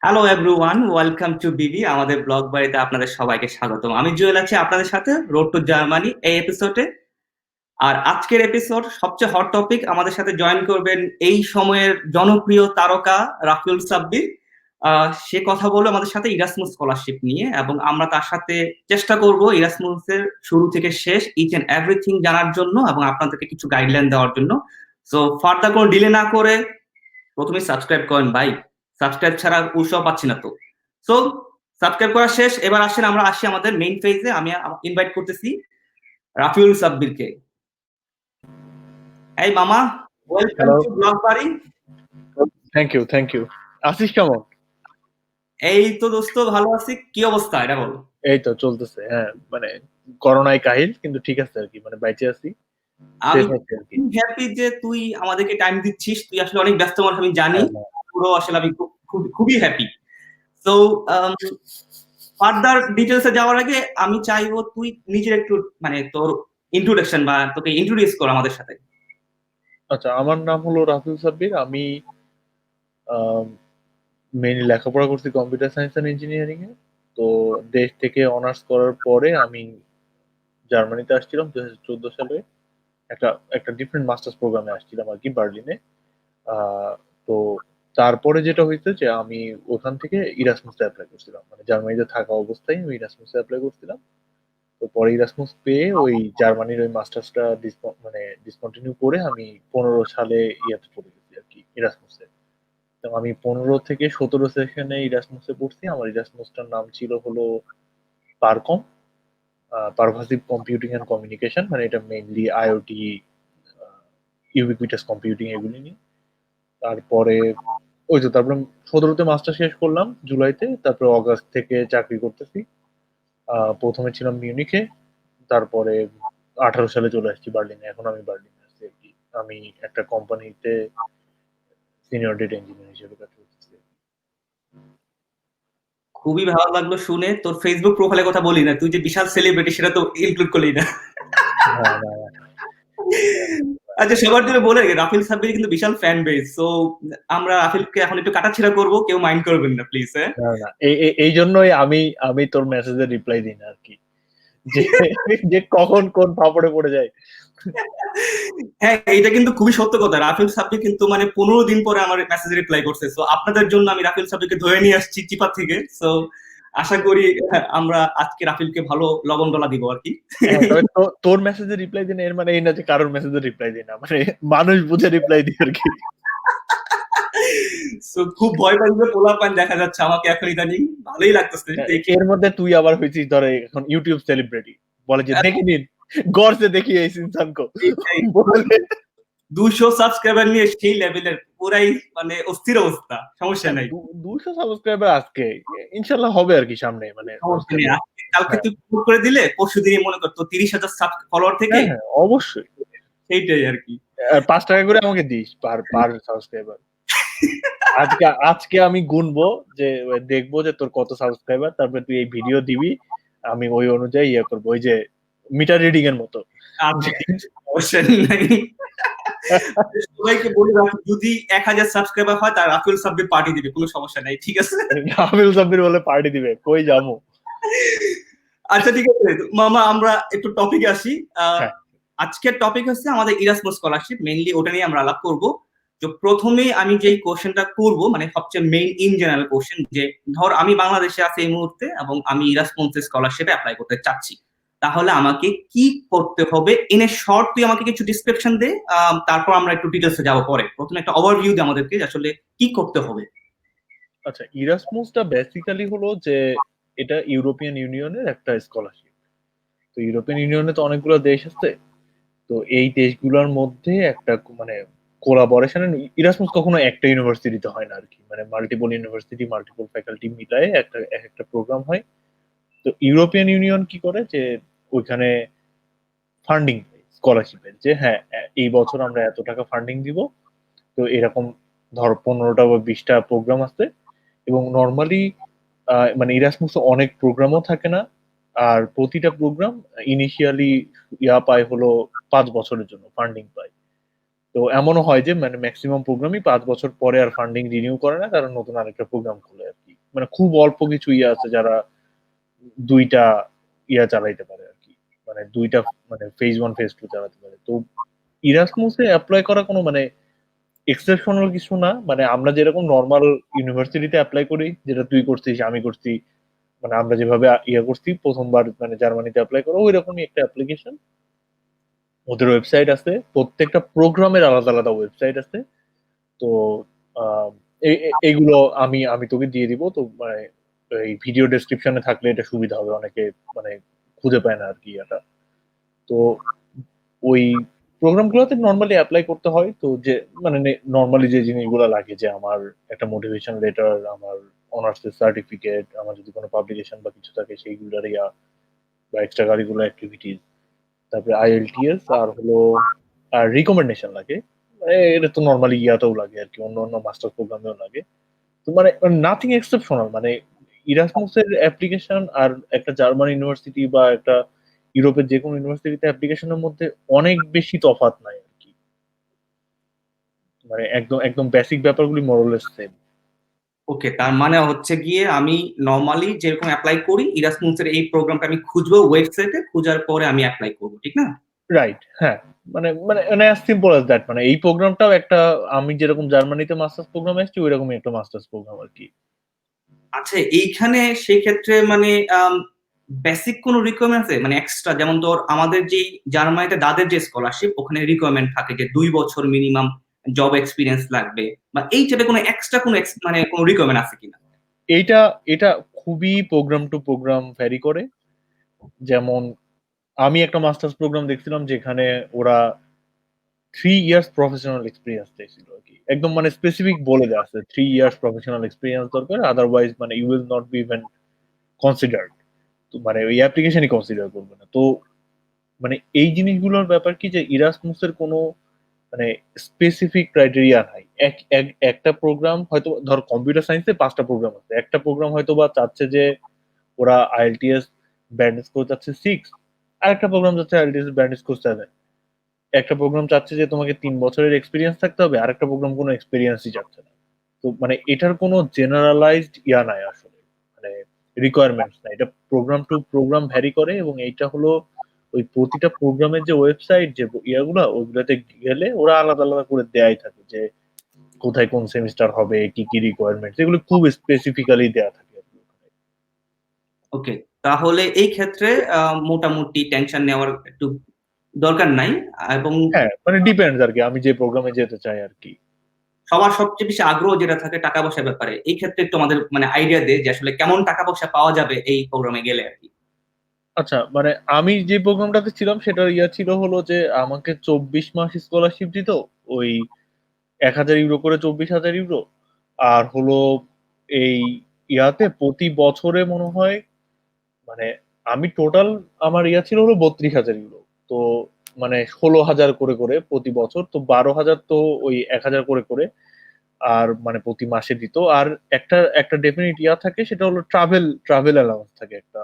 Hello everyone, welcome to বিবি। আমাদের blog বাড়িতে আপনাদের সবাইকে স্বাগতম। আমি জুয়েল আছি আপনাদের সাথে রোড টু জার্মানি এই এপিসোডে। আর আজকের এপিসোড সবচেয়ে হট টপিক। আমাদের সাথে জয়েন করবেন এই সময়ের জনপ্রিয় তারকা রাফিউল সাব্বির। সে কথা বলবে আমাদের সাথে ইরাসমাস স্কলারশিপ নিয়ে, এবং আমরা তার সাথে চেষ্টা করব ইরাসমাসের শুরু থেকে শেষ ইচ এন্ড এভরিথিং জানার জন্য এবং আপনাদেরকে কিছু গাইডলাইন দেওয়ার জন্য। সো ফার্দার কোনো ডিলে না করে প্রথমে সাবস্ক্রাইব করেন ভাই। সাবস্ক্রাইব ছাড়া উৎসাহ পাচ্ছি না তো। সো সাবস্ক্রাইব করা শেষ, এবার আমরা আসি আমাদের মেইন ফেজে। আমি ইনভাইট করতেছি রাফিউল সাব্বিরকে। এই মামা, ওয়েলকাম হ্যালো, টু ব্লগ বাড়ি। Thank you. আছিস কেমন? এই তো দোস্ত, ভালো আছি। কি অবস্থা এটা বল। এই তো চলতেছে। হ্যাঁ, মানে করোনায় কাহিল, কিন্তু ঠিক আছে আর কি, মানে বাইচে আছি, আমি সেফ আছি আর কি। হ্যাপি যে তুই আমাদেরকে টাইম দিচ্ছিস। তুই আসলে অনেক ব্যস্ত মানুষ, আমি জানি। হ্যাঁ, হ্যাঁ। পুরো আসলে আমি খুবই হ্যাপি। সো ফার্দার ডিটেলসে যাওয়ার আগে আমি চাইবো তুই নিজের একটু মানে তোর ইন্ট্রোডাকশন বা তোকে ইন্ট্রোডিউস কর আমাদের সাথে। আচ্ছা, আমার নাম হলো রাফিউল সাব্বির। আমি মেইনলি লেখাপড়া করছি কম্পিউটার সায়েন্স এন্ড ইঞ্জিনিয়ারিং এ। তো দেশ থেকে অনার্স করার পরে আমি জার্মানিতে আসছিলাম 2014 সালে। একটা একটা ডিফারেন্ট মাস্টার্স প্রোগ্রামে আসছিলাম আর কি, বার্লিনে। আহ, তো তারপরে যেটা হয়েছে যে আমি ওখান থেকে ইরাসমাসে অ্যাপ্লাই করছিলাম, মানে জার্মানিতে থাকা অবস্থায় আমি ইরাসমাসে অ্যাপ্লাই করছিলাম। তো পরে ইরাসমাস পেয়ে ওই জার্মানির ওই মাস্টার্সটা মানে ডিসকন্টিনিউ করে আমি 15 সালে ইয়াতে চলে গেছি আর কি, ইরাসমাসে। তো আমি 15 থেকে 17 সেশনে ইরাসমাসে পড়ছি। আমার ইরাসমাসটার নাম ছিল হলো পারকম, পারভাসিভ কম্পিউটিং অ্যান্ড কমিউনিকেশন। মানে এটা মেইনলি আইওটি, ইউবিকুইটাস কম্পিউটিং, এগুলি নিয়ে। তারপরে ওই তো তারপরে 17-তে মাস্টার শেষ করলাম জুলাইতে, তারপরে অগাস্ট থেকে চাকরি করতেছি। প্রথমে ছিলাম মিউনিখে, তারপরে 18 সালে চলে আসছি বার্লিনে। এখন আমি বার্লিনে আছি আর কি। আমি একটা কোম্পানিতে সিনিয়র ডেটা ইঞ্জিনিয়ার হিসেবে কাজ করতেছি। খুবই ভালো লাগলো শুনে। তোর ফেসবুক প্রোফাইলের কথা বলি না, তুই যে বিশাল সেলিব্রিটি সেটা তো ইনক্লুড করলি না। হ্যাঁ, না, আচ্ছা, সবার জন্য বলে রাখি, রাফিল সাব্বির কিন্তু বিশাল ফ্যান বেস। সো আমরা রাফিলকে এখন একটু কাটাছেড়া করবো, কেউ মাইন্ড করবেন না প্লিজ, হ্যাঁ। না, না, এই জন্যই আমি আমি তোর মেসেজের রিপ্লাই দিই না আর কি, যে যে কখন কোন ফাপড়ে পড়ে যায়। হ্যাঁ, এটা কিন্তু খুবই সত্য কথা। রাফিল সাব্বির কিন্তু মানে 15 দিন পরে আমার মেসেজ রিপ্লাই করছে। সো আপনাদের জন্য আমি রাফিল সাব্বিরকে ধরে নিয়ে আসছি চিপা থেকে। সো আশা করি আমরা আজকে রাফিলকে ভালো লবণ ডলা দিব আর কি। হ্যাঁ, তবে তোর মেসেজের রিপ্লাই দিই না এর মানে এই না যে কারোর মেসেজের রিপ্লাই দিই না, মানে মানুষ বুঝে রিপ্লাই দিই আর কি। সো খুব ভয় পাই যে পোলাপান দেখা যাচ্ছে আমাকে এখন ইদানিং। ভালোই লাগতেছে হ্যাঁ, দেখে। এর মধ্যে তুই আবার হয়েছিস ধরে এখন ইউটিউব সেলিব্রিটি, বলে যে দেখে নিন, গড় সে দেখিয়ে ইস ইনসান কো, এইটাই, বলে। 200 সাবস্ক্রাইবার নিয়ে সেই লেভেলের পুরাই মানে অস্থির অবস্থা। সমস্যা নাই, 200 সাবস্ক্রাইবার আজকে, ইনশাল্লাহ হবে আর কি সামনে, মানে সমস্যা নেই। সাবস্ক্রাইবার। কালকে হ্যাঁ, তুই পুরো করে দিলে পরশু দিনই মনে করতো 30,000 ফলোয়ার থেকে। হ্যাঁ, হ্যাঁ, অবশ্যই। সেইটাই আর কি। আর 5 টাকা করে আমাকে দিস পার পার সাবস্ক্রাইবার। আজকে আজকে আমি গুনবো, যে দেখবো যে তোর কত সাবস্ক্রাইবার, তারপরে তুই এই ভিডিও দিবি, আমি ওই অনুযায়ী ইয়ে করবো, ওই যে মিটার রিডিং এর মতো। আচ্ছা, ঠিক আছে, সমস্যা নাই। সবাইকে বলে রাখি, যদি 1,000 সাবস্ক্রাইবার হয় তার রাফেল সাব্বির পার্টি দিবে, কোনো সমস্যা নাই, ঠিক আছে। আমিল সাব্বির বলে পার্টি দিবে, কই যাবো? আচ্ছা ঠিক আছে মামা, আমরা একটু টপিকে আসি। আহ, হ্যাঁ, আজকের টপিক হচ্ছে আমাদের ইরাসমাস স্কলারশিপ, মেইনলি ওটা নিয়ে আমরা আলাপ করব। তো প্রথমে আমি যেই কোশ্চেনটা করব, মানে সবচেয়ে মেইন ইন জেনারেল কোশ্চেন, যে ধর আমি বাংলাদেশে আছি এই মুহূর্তে এবং আমি ইরাসমাস স্কলারশিপে অ্যাপ্লাই করতে চাচ্ছি, তাহলে আমাকে কি করতে হবে? ইন এ শর্ট তুই আমাকে কিছু ডিসক্রিপশন দে, তারপর আমরা একটু ডিটেলসে যাবো পরে। প্রথমে একটা ওভারভিউ দে আমাদেরকে যে আসলে কি করতে হবে। আচ্ছা, ইরাসমাসটা বেসিক্যালি হলো যে এটা ইউরোপিয়ান ইউনিয়নের একটা স্কলারশিপ। তো ইউরোপিয়ান ইউনিয়নে তো অনেকগুলো দেশ আছে। তো এই দেশগুলোর মধ্যে একটা মানে কোলাবোরেশন। ইরাসমাস কখনো একটা ইউনিভার্সিটিতে হয় না আর কি, মানে মাল্টিপল ইউনিভার্সিটি, মাল্টিপল ফ্যাকাল্টি মিলায়ে একটা এক একটা প্রোগ্রাম হয়। তো ইউরোপিয়ান ইউনিয়ন কি করে যে ওইখানে ফান্ডিং স্কলারশিপের, যে হ্যাঁ, এই বছর আমরা এত টাকা ফান্ডিং দিব। তো এরকম ধর 15টা বা 20টা প্রোগ্রাম আছে। এবং নর্মালি মানে ইরাসমাসে অনেক প্রোগ্রামও থাকে না। আর প্রতিটা প্রোগ্রাম ইনিশিয়ালি পায় হলো 5 বছরের জন্য ফান্ডিং পায়। তো এমনও হয় যে মানে ম্যাক্সিমাম প্রোগ্রামই 5 বছর পরে আর ফান্ডিং রিনিউ করে না, কারণ নতুন আরেকটা প্রোগ্রাম খুলে আর কি। মানে খুব অল্প কিছু আছে যারা 2টা চালাইতে পারে আর কি, মানে 2টা মানে ফেজ 1 ফেজ 2 চালাতে পারে। তো ইরাসমাসে অ্যাপ্লাই করা কোনো মানে এক্সেপশনাল কিছু না, মানে আমরা যেরকম নর্মাল ইউনিভার্সিটিতে অ্যাপ্লাই করি, যেটা তুই করছিস আমি করছি, মানে আমরা যেভাবে করছি প্রথমবার মানে জার্মানিতে অ্যাপ্লাই করো, ওই রকমই একটা অ্যাপ্লিকেশন। ওদের ওয়েবসাইট আছে, প্রত্যেকটা প্রোগ্রামের আলাদা আলাদা ওয়েবসাইট আছে। তো আহ, এইগুলো আমি আমি তোকে দিয়ে দিব। তো মানে এই ভিডিও ডেসক্রিপশনে থাকলে এটা সুবিধা হবে, অনেকে মানে খুঁজে পায় না আর কি এটা। তো ওই প্রোগ্রামগুলোতে নর্মালি অ্যাপ্লাই করতে হয়। তো যে মানে নর্মালি যে জিনিসগুলো লাগে, যে আমার একটা মোটিভেশন লেটার, আমার অনার্সের সার্টিফিকেট, আমার যদি কোনো পাবলিকেশন বা কিছু থাকে সেইগুলোর বা এক্সট্রা কারিকুলার অ্যাক্টিভিটিস, তারপরে আইএলটিএস, আর হলো আর রিকমেন্ডেশন লাগে। এটা তো নর্মালি ইয়াতেও লাগে আর কি, অন্য অন্য মাস্টার প্রোগ্রামেও লাগে। তো মানে নাথিং এক্সেপশনাল, মানে ইরাসমাসের অ্যাপ্লিকেশন আর একটা জার্মান ইউনিভার্সিটি বা একটা ইউরোপের যে কোনো ইউনিভার্সিটিতে অ্যাপ্লিকেশনের মধ্যে অনেক বেশি তফাৎ নাই আর কি, মানে একদম একদম বেসিক ব্যাপারগুলি মোরলেস সেম। ওকে, তার মানে হচ্ছে গিয়ে আমি নর্মালি যেরকম অ্যাপ্লাই করি ইরাসমাসের এই প্রোগ্রামটা আমি খুঁজবো ওয়েবসাইটে, খোঁজার পরে আমি অ্যাপ্লাই করবো, ঠিক না? রাইট, হ্যাঁ। মানে মানে মানে সিম্পল অ্যাজ দ্যাট, মানে এই প্রোগ্রামটাও একটা, আমি যেরকম জার্মানিতে মাস্টার্স প্রোগ্রাম এসেছি ওই রকমই একটা মাস্টার্স প্রোগ্রাম আর কি। আচ্ছা, এইখানে সেই ক্ষেত্রে মানে বেসিক কোনো রিকোয়ারমেন্ট আছে মানে এক্সট্রা, যেমন তোর আমাদের যে জার্মানিতে দাদের যে স্কলারশিপ ওখানে রিকোয়ারমেন্ট থাকে যে 2 বছর মিনিমাম জব এক্সপিরিয়েন্স লাগবে, বা এই টাইপের কোনো এক্সট্রা কোনো মানে কোনো রিকোয়ারমেন্ট আছে কিনা? এইটা এটা খুবই প্রোগ্রাম টু প্রোগ্রাম ভ্যারি করে। যেমন আমি একটা মাস্টার্স প্রোগ্রাম দেখছিলাম যেখানে ওরা 3 ইয়ার্স প্রফেশনাল এক্সপিরিয়েন্স চাইছিল আর কি, একদম মানে স্পেসিফিক বলে দেওয়া আছে 3 ইয়ার্স প্রফেশনাল এক্সপিরিয়েন্স দরকার, আদারওয়াইজ মানে you will not be even considered. তো মানে ওই অ্যাপ্লিকেশনই কনসিডার করবে না। তো মানে এই জিনিসগুলোর ব্যাপার কি, যে ইরাসমুসের কোনো মানে স্পেসিফিক ক্রাইটেরিয়া নাই। একটা প্রোগ্রাম হয়তো ধর কম্পিউটার সায়েন্সে 5টা প্রোগ্রাম আছে, একটা প্রোগ্রাম হয়তো বা চাচ্ছে যে ওরা আইএলটিএস ব্যান্ড স্কোর চাচ্ছে 6, আর একটা প্রোগ্রাম চাচ্ছে আইএলটিএস ব্যান্ড স্কোর 7। একটা প্রোগ্রাম চাচ্ছে যে তোমাকে 3 বছরের এক্সপিরিয়েন্স থাকতে হবে, আর একটা প্রোগ্রাম কোনো এক্সপিরিয়েন্সই চাচ্ছে না। তো মানে এটার কোনো জেনারেলাইজড নাই আসলে, মানে রিকোয়ারমেন্টস নাই। এটা প্রোগ্রাম টু প্রোগ্রাম ভ্যারি করে, এবং এইটা হলো ওই প্রতিটা প্রোগ্রামের যে ওয়েবসাইট যে ওইগুলোতে গেলে ওরা আলাদা আলাদা করে দেয়াই থাকে, যে কোথায় কোন সেমিস্টার হবে, কি কি রিকোয়ারমেন্টস, এগুলো খুব স্পেসিফিক্যালি দেয়া থাকে। ওকে, তাহলে এই ক্ষেত্রে মোটামুটি টেনশন নেওয়ার একটু দরকার নাই। এবং হ্যাঁ, মানে ডিপেন্ডস আর কি, আমি যে প্রোগ্রামে যেতে চাই আর কি। সবার সবচেয়ে বেশি আগ্রহ যেটা থাকে টাকা পয়সার ব্যাপারে, এই ক্ষেত্রে একটু আমাদের মানে আইডিয়া দে যে আসলে কেমন টাকা পয়সা পাওয়া যাবে এই প্রোগ্রামে গেলে আর কি। আচ্ছা, মানে আমি যে প্রোগ্রামটাতে ছিলাম সেটার ছিল হলো যে আমাকে 24 মাস স্কলারশিপ দিত, ওই 1,000 ইউরো করে, 24,000 ইউরো। আর হলো এই প্রতি বছরে মনে হয়, মানে আমি টোটাল আমার ছিল হলো 32,000 ইউরো। তো মানে 16,000 করে করে প্রতি বছর, তো 12,000 তো ওই 1,000 করে করে, আর মানে প্রতি মাসে দিত। আর একটা একটা ডেফিনিট থাকে, সেটা হলো ট্রাভেল ট্রাভেল অ্যালাউন্স থাকে একটা,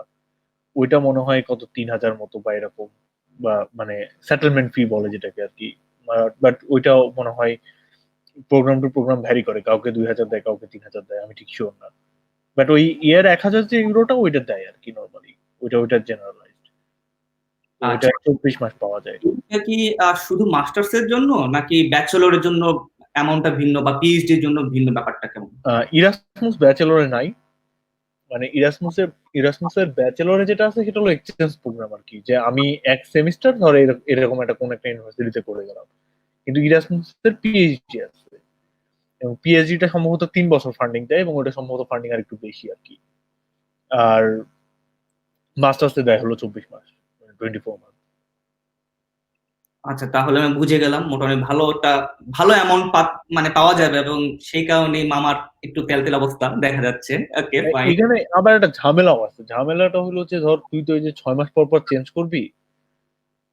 ওইটা মনে হয় কত 3,000 মতো বা এরকম, বা মানে সেটেলমেন্ট ফি বলে যেটাকে আর কি। বাট ওইটাও মনে হয় প্রোগ্রাম টু প্রোগ্রাম ভ্যারি করে, কাউকে 2,000 দেয়, কাউকে 3,000 দেয়, আমি ঠিক শিওর না। বাট ওই 1,000 যে ইউরোটা ওইটা দেয় আর কি নর্মালি, ওইটা জেনারেলাইজড। তো ওইটা আচ্ছা, 24 মাস পাওয়া যায়। এটা কি শুধু মাস্টার্স এর জন্য নাকি ব্যাচেলরের জন্য অ্যামাউন্টটা ভিন্ন, বা পিএইচডি এর জন্য ভিন্ন, ব্যাপারটা কেমন? ইরাসমাস ব্যাচেলরে নাই, মানে ইরাসমাসের ব্যাচেলরে যেটা আছে সেটা হলো এক্সচেঞ্জ প্রোগ্রাম আর কি, যে আমি এক সেমিস্টার ধরে এরকম একটা কোন একটা ইউনিভার্সিটিতে করে গেলাম। কিন্তু ইরাসমাসের পিএইচডি আছে, এবং পিএইচডিটা সম্ভবত 3 বছর ফান্ডিং দেয়, এবং ওটা সম্ভবত ফান্ডিং আর একটু বেশি আর কি। আর মাস্টার্সে দেয় হলো 24 মাস, 24 মাস। আচ্ছা, তাহলে আমি বুঝে গেলাম মোটামুটি ভালো একটা ভালো অ্যামাউন্ট মানে পাওয়া যাবে, এবং সেই কারণে মামার একটু তেল তেল অবস্থা দেখা যাচ্ছে। ওকে, ফাইন। এখানে আবার একটা ঝামেলাও আছে। ঝামেলাটা হলো যে ধর তুই তো এই যে 6 মাস পর পর চেঞ্জ করবি,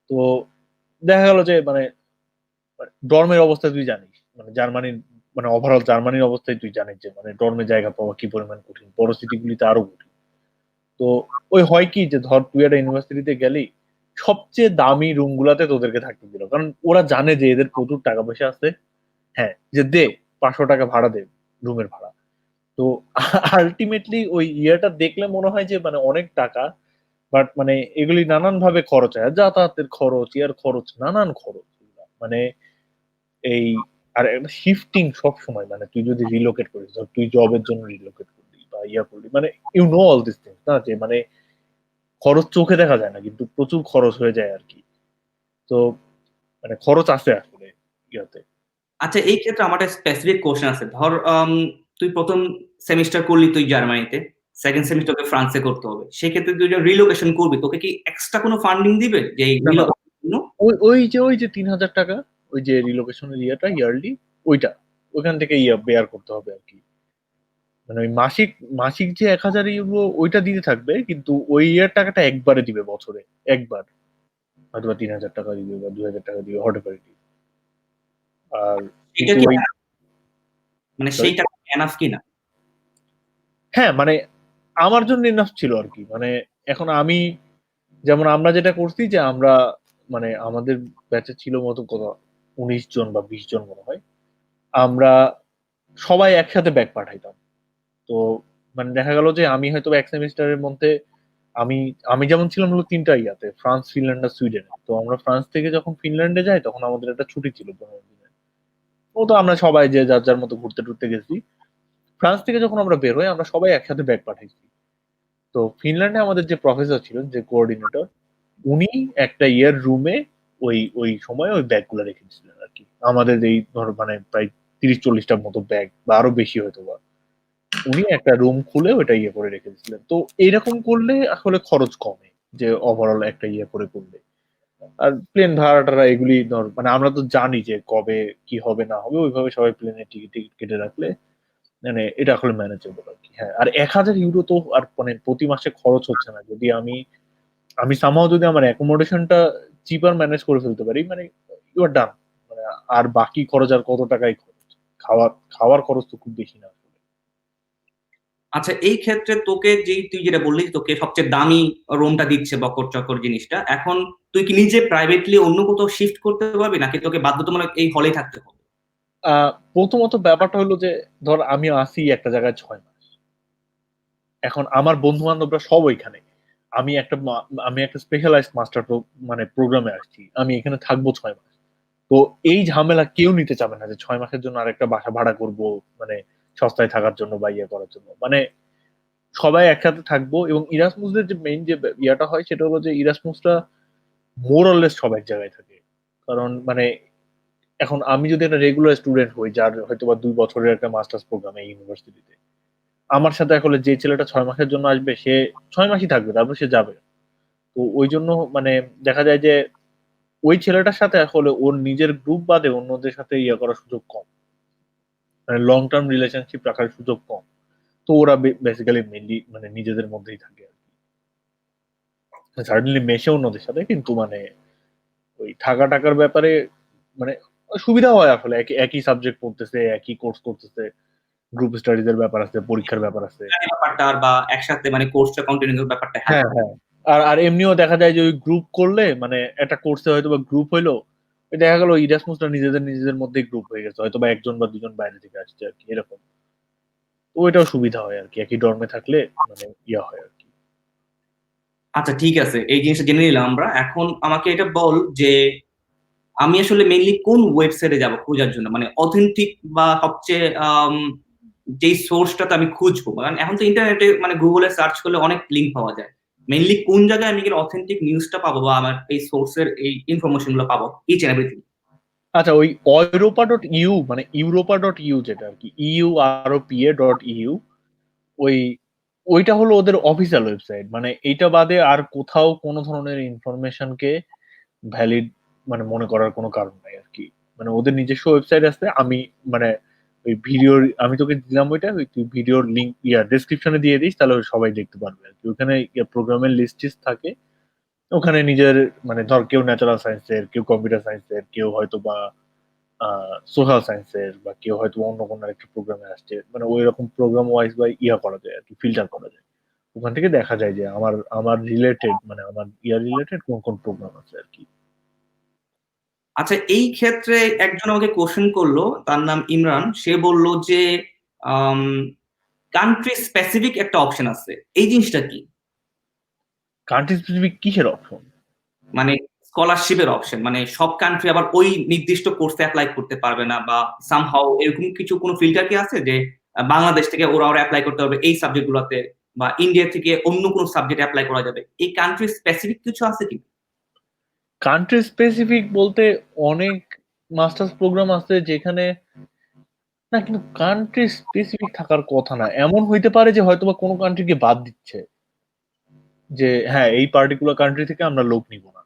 তো দেখা গেল যে মানে ডর্মের অবস্থা তুই জানিস, মানে জার্মানির, মানে ওভারঅল জার্মানির অবস্থায় তুই জানিস যে মানে ডর্মে জায়গা পাওয়া কি পরিমাণ কঠিন, বড় সিটি গুলিতে আরো কঠিন। তো ওই হয় কি, যে ধর তুই একটা ইউনিভার্সিটিতে গেলি, সবচেয়ে দামি রুম গুলাতে তোদেরকে থাকতে দিল, কারণ ওরা জানে যে এদের প্রচুর টাকা পয়সা আছে। হ্যাঁ, যে দে 500 টাকা ভাড়া দে রুমের ভাড়া। তো আলটিমেটলি ওই ইয়েটা দেখলে মনে হয় যে মানে অনেক টাকা, বাট মানে এগুলি নানান ভাবে খরচ হয়, যাতায়াতের খরচ, ইয়ার খরচ, নানান খরচ মানে এই, আর একটা শিফটিং সব সময়, মানে তুই যদি রিলোকেট করিস, ধর তুই জবের জন্য রিলোকেট করলি বা ইয়া করলি, মানে you know all this things না, যে মানে খরচ চোখে দেখা যায় না কিন্তু প্রচুর খরচ হয়ে যায় আর কি। তো মানে খরচ আছে আসলে ইয়াতে। আচ্ছা, এই ক্ষেত্রে আমার একটা স্পেসিফিক কোশ্চেন আছে। ধর তুই প্রথম সেমিস্টার করলি তুই জার্মানিতে, সেকেন্ড সেমিস্টার তোকে ফ্রান্সে করতে হবে। সেক্ষেত্রে তুই যখন রিলোকেশন করবি তোকে কি এক্সট্রা কোনো ফান্ডিং দিবে যে এই না না, রিলোকেশন জন্য? ওই যে 3,000 টাকা, ওই যে রিলোকেশনের ইয়েটা ইয়ারলি, ওইটা ওইখান থেকে ইয়ে বেয়ার করতে হবে আর কি। মানে ওই মাসিক মাসিক যে 1,000 ইউরো ওইটা দিতে থাকবে, কিন্তু ওই ইয়ের টাকাটা একবারে দিবে বছরে একবার, হয়তো বা 3,000 টাকা দিবে বা 2,000 টাকা দিবে, হতে পারে দিবে। আর সেটা কিন্তু কি ওই, মানে sorry? সেইটা এনাফ কিনা? হ্যাঁ মানে আমার জন্য ইনাফ ছিল আর কি। মানে এখন আমি, যেমন আমরা যেটা করছি যে আমরা, মানে আমাদের ব্যাচে ছিল মতো কত, 19 জন বা 20 জন মনে হয়, আমরা সবাই একসাথে ব্যাক পাঠাইতাম। তো মানে দেখা গেল যে আমি হয়তো এক সেমিস্টারের মধ্যে, আমি আমি যেমন ছিলাম হলো 3টা ইয়াতে, ফ্রান্স, ফিনল্যান্ড আর সুইডেনে। তো আমরা ফ্রান্স থেকে যখন ফিনল্যান্ডে যাই তখন আমাদের একটা ছুটি ছিল 15 দিনের। ও তো আমরা সবাই যে যার যার মতো ঘুরতে টুরতে গেছি। ফ্রান্স থেকে যখন আমরা বের হই আমরা সবাই একসাথে ব্যাগ পাঠাইছি। তো ফিনল্যান্ডে আমাদের যে প্রফেসর ছিলেন, যে কোঅর্ডিনেটর, উনি একটা ইয়ার রুমে ওই ওই সময় ওই ব্যাগগুলো রেখেছিলেন আর কি। আমাদের এই ধর মানে প্রায় 30-40টার মতো ব্যাগ বা আরো বেশি হয়তো বা, উনি একটা রুম খুলে ওটা ইয়ে করে রেখে দিয়েছিলেন। তো এইরকম করলে আসলে খরচ কমে, যে ওভারঅল একটা ইয়ে করে করলে। আর প্লেন ভাড়া টাড়া এগুলি ধর মানে আমরা তো জানি যে কবে কি হবে না হবে, ওইভাবে সবাই প্লেনের টিকিট টিকিট কেটে রাখলে মানে এটা আসলে ম্যানেজেবল আর কি। হ্যাঁ, আর 1,000 ইউরো তো আর মানে প্রতি মাসে খরচ হচ্ছে না, যদি আমি আমি সামহাও যদি আমার অ্যাকোমোডেশনটা চিপার ম্যানেজ করে ফেলতে পারি, মানে ইউ আর ডান। মানে আর বাকি খরচ আর কত টাকাই খরচ, খাওয়ার খাওয়ার খরচ তো খুব বেশি না আসলে। আচ্ছা, এই ক্ষেত্রে তোকে যেই তুই যেটা বললি তোকে সবচেয়ে দামি রুমটা দিচ্ছে বকর চকর জিনিসটা, এখন তুই কি নিজে প্রাইভেটলি অন্য কোথাও শিফট করতে পারবি নাকি তোকে বাধ্যতামূলক এই হলেই থাকতে হবে? প্রথমত ব্যাপারটা হলো যে, ধর আমি আসি একটা জায়গায় 6 মাস, এখন আমার বন্ধু বান্ধবরা সব ওইখানে, আমি আমি একটা স্পেশালাইজড মাস্টার মানে প্রোগ্রামে আসছি, আমি এখানে থাকবো 6 মাস। তো এই ঝামেলা কেউ নিতে চাবে না যে 6 মাসের জন্য আরেকটা বাসা ভাড়া করব, মানে সস্তায় থাকার জন্য বা ইয়ে করার জন্য। মানে সবাই একসাথে থাকবো, এবং ইরাসমুসদের যে মেইন যে ইয়াটা হয় সেটা হলো যে ইরাসমুসটা মোর অরলেস সব এক জায়গায় থাকে। কারণ মানে এখন আমি যদি একটা রেগুলার স্টুডেন্ট হই, যার হয়তো বা 2 বছরের একটা মাস্টার্স প্রোগ্রামে ইউনিভার্সিটিতে, আমার সাথে আসলে যে ছেলেটা 6 মাসের জন্য আসবে সে 6 মাসই থাকবে, তারপর সে যাবে। তো ওই জন্য মানে দেখা যায় যে ওই ছেলেটার সাথে আসলে ওর নিজের গ্রুপ বাদে অন্যদের সাথে ইয়ে করার সুযোগ কম, মানে লং টার্ম রিলেশনশিপ রাখার সুযোগ কম। তো ওরা বেসিক্যালি মেনলি মানে নিজেদের মধ্যেই থাকে আর কি। সার্টেনলি মেশে অন্যদের সাথে, কিন্তু মানে ওই থাকা টাকার ব্যাপারে মানে সুবিধা হয় আসলে, একই একই সাবজেক্ট পড়তেছে, একই কোর্স করতেছে, গ্রুপ স্টাডিজ এর ব্যাপার আছে, পরীক্ষার ব্যাপার আছে। এই ব্যাপারটা আর বা একসাথে মানে কোর্সটা কন্টিনিউ করার ব্যাপারটা হেল্প। হ্যাঁ হ্যাঁ। আর এমনিও দেখা যায় যে ওই গ্রুপ করলে মানে একটা কোর্সে হয়তো বা গ্রুপ হইলো, ওই দেখা গেল ইরাসমাসটা নিজেদের নিজেদের মধ্যেই গ্রুপ হয়ে গেছে, হয়তো বা একজন বা দুজন বাইরে থেকে আসছে আর কি, এরকম। তো ওইটাও সুবিধা হয় আর কি, একই ডর্মে থাকলে মানে ইয়া হয় আর কি। আচ্ছা, ঠিক আছে, এই জিনিসটা জেনে নিলাম আমরা। এখন আমাকে এটা বল যে আমি আসলে মেইনলি কোন ওয়েবসাইটে যাব খোঁজার জন্য, মানে অথেন্টিক বা সবচেয়ে যেই সোর্সটাতে আমি খুঁজবো। কারণ এখন তো ইন্টারনেটে মানে গুগলে সার্চ করলে অনেক লিঙ্ক পাওয়া যায়। মেইনলি কোন জায়গায় আমি গেলে অথেন্টিক নিউজটা পাবো বা আমার এই সোর্সের এই ইনফরমেশন গুলো পাবো, ইচ এন্ড এভরিথিং? আচ্ছা, ওই ইউরোপা.ইউ, মানে ইউরোপা.ইউ যেটা আর কি, EUROPA.EU, ওই ওইটা হলো ওদের অফিসিয়াল ওয়েবসাইট। মানে এইটা বাদে আর কোথাও কোনো ধরনের ইনফরমেশনকে ভ্যালিড মানে মনে করার কোনো কারণ নাই আর কি। মানে ওদের নিজস্ব ওয়েবসাইট আছে। আমি মানে ওই ভিডিওর, আমি তোকে দিলাম ওইটা, ওই তুই ভিডিওর লিঙ্ক ডেসক্রিপশনে দিয়ে দিস, তাহলে সবাই দেখতে পারবে আর কি। ওখানে প্রোগ্রামের লিস্ট টিস্ট থাকে। ওখানে নিজের মানে ধর কেউ ন্যাচারাল সায়েন্সের, কেউ কম্পিউটার সায়েন্সের, কেউ হয়তো বা সোশ্যাল সায়েন্সের, বা কেউ হয়তো অন্য কোনো একটা প্রোগ্রামে আসছে, মানে ওই রকম প্রোগ্রাম ওয়াইজ বা ইয়া করা যায় আর কি, ফিল্টার করা যায়। ওখান থেকে দেখা যায় যে আমার আমার রিলেটেড মানে আমার ইয়ার রিলেটেড কোন কোন প্রোগ্রাম আছে আর কি। আচ্ছা, এই ক্ষেত্রে একজন আমাকে কোশ্চেন করলো, তার নাম ইমরান। সে বলল যে কান্ট্রি স্পেসিফিক একটা অপশন আছে, এই জিনিসটা কি? কান্ট্রি স্পেসিফিক কিসের অপশন? মানে স্কলারশিপের অপশন, মানে সব কান্ট্রি আবার ওই নির্দিষ্ট কোর্সে অ্যাপ্লাই করতে পারবে না, বা সামহাউ এরকম কিছু কোনো ফিল্টার কি আছে যে বাংলাদেশ থেকে ওরা অ্যাপ্লাই করতে হবে এই সাবজেক্ট গুলোতে, বা ইন্ডিয়া থেকে অন্য কোনো সাবজেক্ট অ্যাপ্লাই করা যাবে, এই কান্ট্রি স্পেসিফিক কিছু আছে কি? কান্ট্রি স্পেসিফিক বলতে অনেক মাস্টার্স প্রোগ্রাম আছে যেখানে, না কিন্তু কান্ট্রি স্পেসিফিক থাকার কথা না। এমন হইতে পারে যে হয়তোবা কোনো কান্ট্রিকে বাদ দিচ্ছে, যে হ্যাঁ এই পার্টিকুলার কান্ট্রি থেকে আমরা লোক নিব না।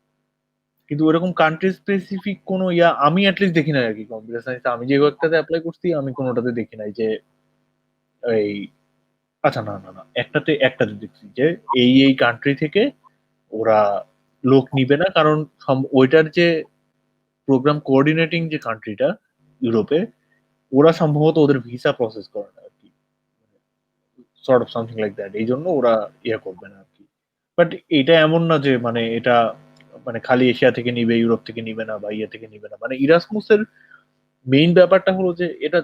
কিন্তু ওরকম কান্ট্রি স্পেসিফিক কোনো ইয়া আমি অ্যাটলিস্ট দেখি নাই আর কি। কম্পিউটার সায়েন্সে আমি যে কয়েকটাতে অ্যাপ্লাই করছি আমি কোনোটাতে দেখি নাই যে এই, আচ্ছা না না না, একটাতে দেখছি যে এই কান্ট্রি থেকে ওরা লোক নিবে না, কারণ ওইটার যে প্রোগ্রাম কোঅর্ডিনেটিং যে কান্ট্রিটা ইউরোপে, ওরা সম্ভবত ওদের ভিসা প্রসেস করে না আর কি, sort of something like that. এই জন্য ওরা ইয়ে করবে না আর কি। বাট এটা এমন না যে মানে এটা মানে খালি এশিয়া থেকে নিবে, ইউরোপ থেকে নিবে না বা ইয়ে থেকে নিবে না। মানে ইরাসমুসের মেইন ব্যাপারটা হলো যে এটা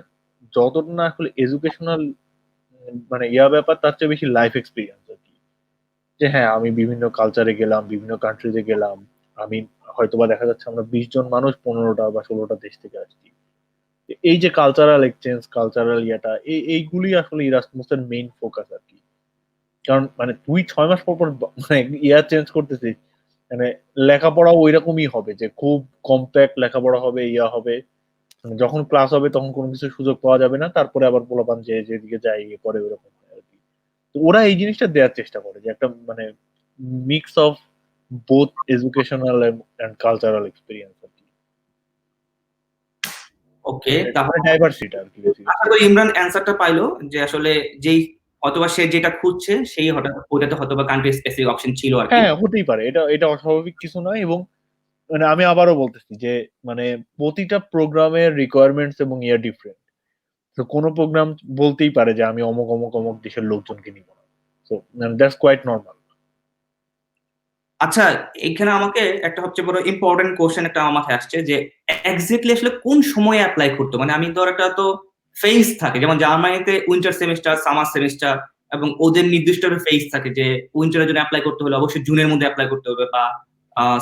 যতটা না আসলে এডুকেশনাল মানে ইয়া ব্যাপার, তার চেয়ে বেশি লাইফ এক্সপিরিয়েন্স আর কি। যে হ্যাঁ আমি বিভিন্ন কালচারে গেলাম, বিভিন্ন কান্ট্রিতে গেলাম, আমি হয়তোবা দেখা যাচ্ছে আমরা 20 জন মানুষ 15টা বা 16টা দেশ থেকে আসছি। এই যে কালচারাল এক্সচেঞ্জ, কালচারাল ইয়াটা, এইগুলি আসলে ইরাসমাসের মেইন ফোকাস আর কি। কারণ মানে তুই 6 মাস পর পর মানে ইয়ার চেঞ্জ করতেছিস, মানে লেখাপড়াও ওই রকমই হবে, যে খুব কম্প্যাক্ট লেখাপড়া হবে, ইয়া হবে। মানে যখন ক্লাস হবে তখন কোনো কিছু সুযোগ পাওয়া যাবে না, তারপরে আবার পোলাপান যে যেদিকে যায় ইয়ে করে ওরকম হয় আর কি। তো ওরা এই জিনিসটা দেওয়ার চেষ্টা করে যে একটা মানে mix of both educational and cultural experience আর কি। ওকে, মানে তাহলে ডাইভার্সিটি আর কি আশা বেসিক্যালি। করি ইমরান অ্যান্সারটা পাইলো, যে আসলে যেই অথবা সে যেটা খুঁজছে সেই হঠাৎ ওটাতে হয়তোবা কান্ট্রি স্পেসিফিক অপশন ছিল আর কি। হ্যাঁ হতেই পারে, এটা এটা অস্বাভাবিক কিছু নয়। এবং মানে আমি আবারও বলতেছি যে মানে প্রতিটা প্রোগ্রামের রিকোয়ারমেন্টস এবং ইয়ে ডিফারেন্ট। তো কোনো প্রোগ্রাম বলতেই পারে যে আমি অমুক অমুক অমুক দেশের লোকজনকে নিব না। So that's quite normal. আচ্ছা, এখানে আমাকে একটা সবচেয়ে বড় ইম্পর্টেন্ট কোশ্চেন একটা আমার মাথায় আসছে, যে এক্স্যাক্টলি আসলে কোন সময়ে অ্যাপ্লাই করতে, মানে আমি ধর একটা তো ফেজ থাকে, যেমন জার্মানিতে উইন্টার সেমিস্টার, সামার সেমিস্টার, এবং ওদের নির্দিষ্ট একটা ফেজ থাকে যে উইন্টারের জন্য অ্যাপ্লাই করতে হলে অবশ্যই জুনের মধ্যে অ্যাপ্লাই করতে হবে, বা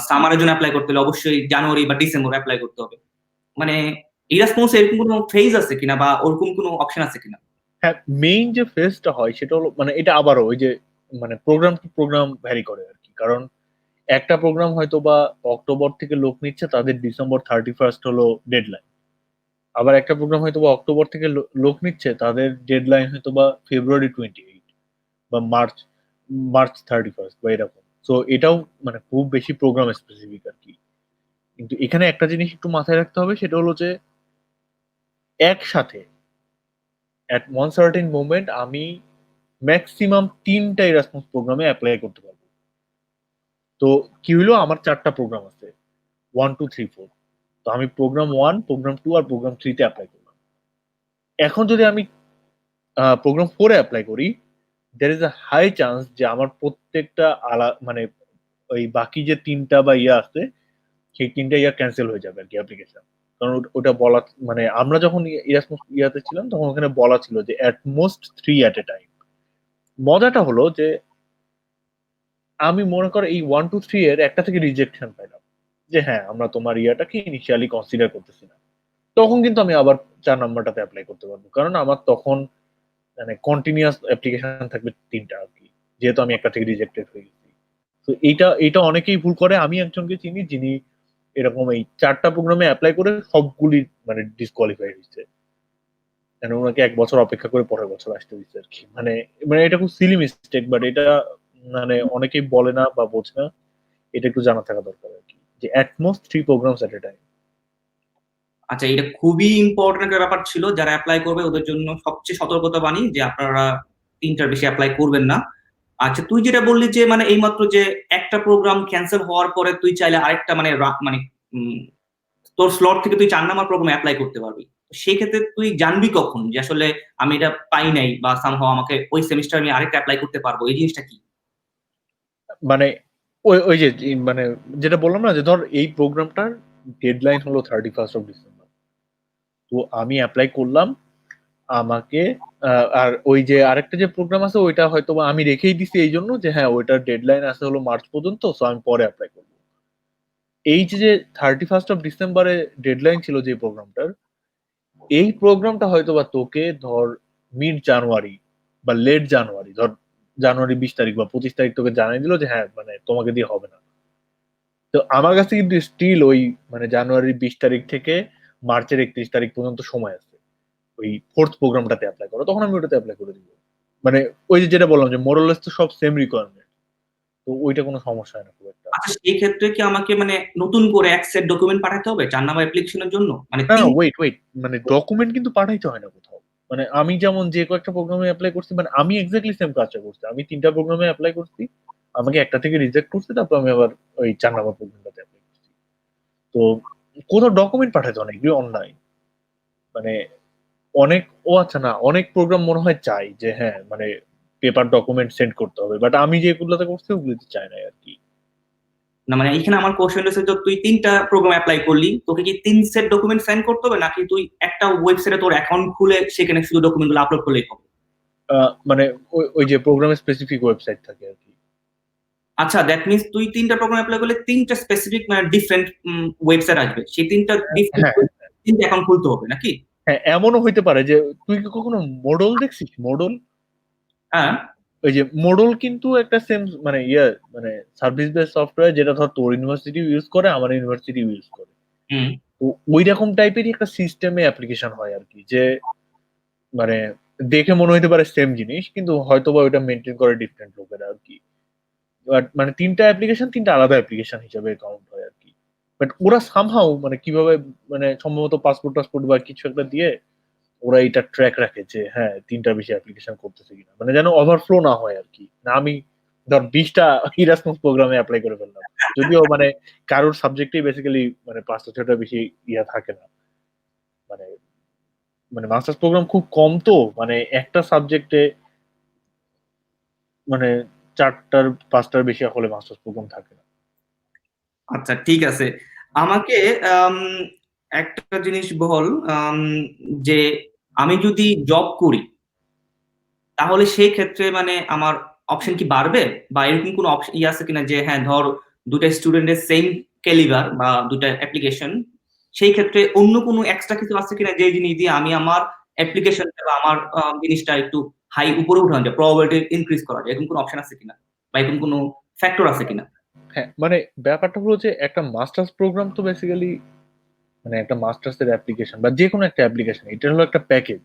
সামারের জন্য অ্যাপ্লাই করতে হলে অবশ্যই জানুয়ারি বা ডিসেম্বর অ্যাপ্লাই করতে হবে। মানে ইরাসমাস এরকম কোনো ফেজ আছে কিনা, বা ওরকম কোনো অপশন আছে কিনা? হ্যাঁ, মেইন যে ফেজটা হয় সেটা হলো মানে এটা আবারও ওই যে মানে প্রোগ্রাম টু প্রোগ্রাম ভ্যারি করে আর কি। কারণ একটা প্রোগ্রাম হয়তো বা অক্টোবর থেকে লোক নিচ্ছে, তাদের ডিসেম্বর 31 হলো ডেডলাইন। আবার একটা প্রোগ্রাম হয়তো বা অক্টোবর থেকে লোক নিচ্ছে, তাদের ডেডলাইন হয়তো বা February 28 বা মার্চ 31 বা এরকম। তো এটাও মানে খুব বেশি প্রোগ্রাম স্পেসিফিক আর কি। কিন্তু এখানে একটা জিনিস একটু মাথায় রাখতে হবে, সেটা হলো যে একসাথে অ্যাট ওয়ান সার্টেন মোমেন্ট আমি ম্যাক্সিমাম 3টা এরাসমাস প্রোগ্রামে অ্যাপ্লাই করতে পারবো। তো কি হলো, আমার 4টা প্রোগ্রাম আছে, 1 2 3 4। তো আমি প্রোগ্রাম 1, প্রোগ্রাম 2 আর প্রোগ্রাম 3 তে অ্যাপ্লাই করলাম। এখন যদি আমি প্রোগ্রাম 4-এ অ্যাপ্লাই করি, there is a high chance যে আমার প্রত্যেকটা মানে ওই বাকি যে 3টা বা ইয়ে আছে, সেই 3টা ইয়া ক্যান্সেল হয়ে যাবে আর কি অ্যাপ্লিকেশন। কারণ ওটা বলা মানে আমরা যখন ইরাসমাস ইয়াতে ছিলাম তখন ওখানে বলা ছিল যে at most 3 at a time. মজাটা হলো যে আমি মনে করো এই 1 2 3 এর একটা থেকে রিজেকশন পাইলাম, যে হ্যাঁ আমরা তোমার ইয়াটাকে ইনিশিয়ালি কনসিডার করতেছি না। তখন কিন্তু আমি আবার 4 নাম্বারটাতে অ্যাপ্লাই করতে পারবো, কারণ আমার তখন মানে কন্টিনিউয়াস অ্যাপ্লিকেশন থাকবে 3টা আর কি, যেহেতু আমি একটা থেকে রিজেক্টেড হয়ে গেছি। তো এইটা এটা অনেকেই ভুল করে। আমি একজনকে চিনি যিনি এরকম এই 4টা প্রোগ্রামে অ্যাপ্লাই করে সবগুলি মানে ডিসকোয়ালিফাই হয়েছে। মানে ওনাকে 1 বছর অপেক্ষা করে পরের বছর আসতে দিচ্ছে আর কি। মানে মানে এটা খুব সিলি মিস্টেক, বাট এটা মানে অনেকেই বলে না বা বোঝে না। এটা একটু জানা থাকা দরকার আর কি, যে at most 3 programs at A time. আচ্ছা, এটা খুবই ইম্পর্টেন্ট একটা ব্যাপার ছিল, যারা অ্যাপ্লাই করবে ওদের জন্য সবচেয়ে সতর্কতা বাণী, যে আপনারা 3টার বেশি অ্যাপ্লাই করবেন না। আচ্ছা, তুই যেটা বললি যে মানে এইমাত্র যে একটা প্রোগ্রাম ক্যান্সেল হওয়ার পরে তুই চাইলে আরেকটা মানে মানে উম, তোর স্লট থেকে তুই 4 নাম্বার প্রোগ্রামে অ্যাপ্লাই করতে পারবি। সেই ক্ষেত্রে তুই জানবি কখন যে আসলে আমি এটা পাই নাই, বা সামহাও আমাকে ওই সেমিস্টার আমি আরেকটা অ্যাপ্লাই করতে পারবো, এই জিনিসটা কি? মানে ওই ওই যে মানে যেটা বললাম না, যে ধর এই প্রোগ্রামটার ডেডলাইন হলো 31 ডিসেম্বর। তো আমি অ্যাপ্লাই করলাম, আমাকে আর ওই যে আরেকটা যে প্রোগ্রাম আছে ওইটা হয়তো বা আমি রেখেই দিছি এই জন্য যে হ্যাঁ ওইটার ডেডলাইন আছে হলো মার্চ পর্যন্ত, সো আমি পরে অ্যাপ্লাই করবো। এই যে 31 ডিসেম্বরে ডেডলাইন ছিল যে প্রোগ্রামটার, এই প্রোগ্রামটা হয়তো বা তোকে ধর মিড জানুয়ারি বা লেট জানুয়ারি, ধর জানুয়ারি 20 তারিখ বা 25 তারিখ তোকে জানাই দিল যে হ্যাঁ মানে তোমাকে দিয়ে হবে না। তো আমার কাছে কিন্তু স্টিল ওই মানে জানুয়ারির 20 তারিখ থেকে মার্চের 31 তারিখ পর্যন্ত সময় আছে ওই ফোর্থ প্রোগ্রামটাতে অ্যাপ্লাই করো, তখন আমি ওটাতে অ্যাপ্লাই করে দিব। মানে ওই যে যেটা বললাম যে মোরালেস তো সব সেম রিকোয়ারমেন্ট, তো ওইটা কোনো সমস্যা হয় না খুব একটা। আচ্ছা, সেই ক্ষেত্রে কি আমাকে মানে নতুন করে এক সেট ডকুমেন্ট পাঠাতে হবে 4 নাম্বার অ্যাপ্লিকেশনের জন্য, মানে না না, তিন? ওয়েট ওয়েট, মানে ডকুমেন্ট কিন্তু পাঠাইতে হয় না কোথাও। মানে আমি যেমন যে কয়েকটা প্রোগ্রামে অ্যাপ্লাই করছি, মানে আমি এক্স্যাক্টলি সেম কাজটা করছি, আমি 3টা প্রোগ্রামে অ্যাপ্লাই করছি, আমাকে একটা থেকে রিজেক্ট করছে, তারপর আমি আবার ওই 4 নম্বর প্রোগ্রামটাতে অ্যাপ্লাই করছি। তো কোথাও ডকুমেন্ট পাঠাতে হয় না, এগুলো অনলাইন। মানে অনেক, ও আচ্ছা না, অনেক প্রোগ্রাম মনে হয় চাই যে হ্যাঁ মানে পেপার ডকুমেন্ট সেন্ড করতে হবে, বাট আমি যেগুলোতে করছি ওগুলোতে চাই না আর কি। না মানে এখানে আমার কোশ্চেন হচ্ছে যে তুই 3টা প্রোগ্রাম অ্যাপ্লাই করলি, তোকে কি 3 সেট ডকুমেন্ট সাইন করতে হবে, নাকি তুই একটা ওয়েবসাইটে তোর অ্যাকাউন্ট খুলে সেখানে শুধু ডকুমেন্ট গুলো আপলোড করলেই হবে? মানে ওই ওই যে প্রোগ্রামের স্পেসিফিক ওয়েবসাইট থাকে আর কি। আচ্ছা, দ্যাট মিনস তুই 3টা প্রোগ্রাম অ্যাপ্লাই করলে 3টা স্পেসিফিক মানে ডিফারেন্ট ওয়েবসাইট আসবে, সেই 3টা ডিফারেন্ট হ্যাঁ, 3টা অ্যাকাউন্ট খুলতে হবে নাকি? হ্যাঁ, এমনও হইতে পারে যে তুই কি কখনো মোডল দেখছিস? মোডল, হ্যাঁ। ওই যে মোডল কিন্তু একটা সেম মানে মানে সার্ভিস বেস সফটওয়্যার, যেটা ধর তোর ইউনিভার্সিটি ইউজ করে, আমার ইউনিভার্সিটি ইউজ করে। হুম। তো ওই রকম টাইপেরই একটা সিস্টেমে অ্যাপ্লিকেশন হয় আর কি, যে মানে দেখে মনে হইতে পারে সেম জিনিস, কিন্তু হয়তো বা ওইটা মেনটেন করে ডিফারেন্ট লোকেরা আর কি। বাট মানে 3টা অ্যাপ্লিকেশন 3টা আলাদা অ্যাপ্লিকেশন হিসেবে কাউন্ট হয় আর কি। বাট ওরা সামহাও মানে কিভাবে, মানে সম্ভবত পাসপোর্ট টাসপোর্ট বা কিছু একটা দিয়ে ওরা এটা ট্র্যাক রাখে যে হ্যাঁ 3টার বেশি অ্যাপ্লিকেশন করতেছে কিনা, মানে যেন ওভারফ্লো না হয় আর কি। না আমি ধর 20টা ইরাসমাস প্রোগ্রামে অ্যাপ্লাই করে ফেললাম, যদিও মানে কারোর সাবজেক্টেই বেসিক্যালি মানে 5টা 6টা বেশি ইয়া থাকে না। মানে মানে মাস্টার্স প্রোগ্রাম খুব কম, তো মানে একটা সাবজেক্টে মানে 4টার 5টার বেশি হলে মাস্টার্স প্রোগ্রাম থাকে না। আচ্ছা, ঠিক আছে। আমাকে আম, একটা জিনিস বল, যে আমি যদি জব করি তাহলে সেই ক্ষেত্রে মানে আমার অপশন কি বাড়বে, বা এরকম কোনো অপশন আছে কিনা যে হ্যাঁ ধর দুটা স্টুডেন্টের সেম ক্যালিবার বা দুটা অ্যাপ্লিকেশন, সেই ক্ষেত্রে অন্য কোনো এক্সট্রা কিছু আছে কিনা যে জিনিস দিয়ে আমি আমার অ্যাপ্লিকেশনটা বা আমার জিনিসটা একটু হাই উপরে উঠানো যায়, প্রবাবিলিটি ইনক্রিজ করা যায়, এরকম কোনো অপশন আছে কিনা বা এরকম কোনো ফ্যাক্টর আছে কিনা? হ্যাঁ, মানে ব্যাপারটা হলো যে একটা মাস্টার্স প্রোগ্রাম তো বেসিক্যালি মানে একটা মাস্টার্স এর অ্যাপ্লিকেশন বা যে কোনো একটা অ্যাপ্লিকেশন, এটা হলো একটা প্যাকেজ।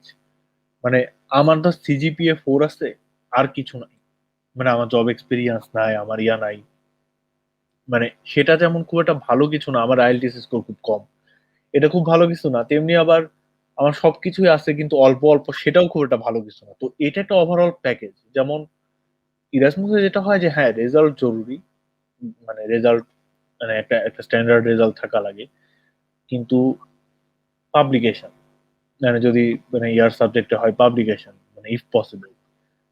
মানে আমার ধর CGPA 4 আছে, আর কিছু নাই, মানে আমার জব এক্সপিরিয়েন্স নাই, আমার ইয়া নাই, মানে সেটা যেমন খুব একটা ভালো কিছু না, আমার আইএলটিএস স্কোর খুব কম, এটা খুব ভালো কিছু না, তেমনি আবার আমার সবকিছুই আছে কিন্তু অল্প অল্প, সেটাও খুব একটা ভালো কিছু না। তো এটা একটা ওভারঅল প্যাকেজ। যেমন ইরাসমাসে যেটা হয় যে হ্যাঁ রেজাল্ট জরুরি, মানে রেজাল্ট মানে একটা একটা স্ট্যান্ডার্ড রেজাল্ট থাকা লাগে, কিন্তু পাবলিকেশন মানে যদি মানে ইয়ার সাবজেক্টে হয় পাবলিকেশন মানে ইফ পসিবল,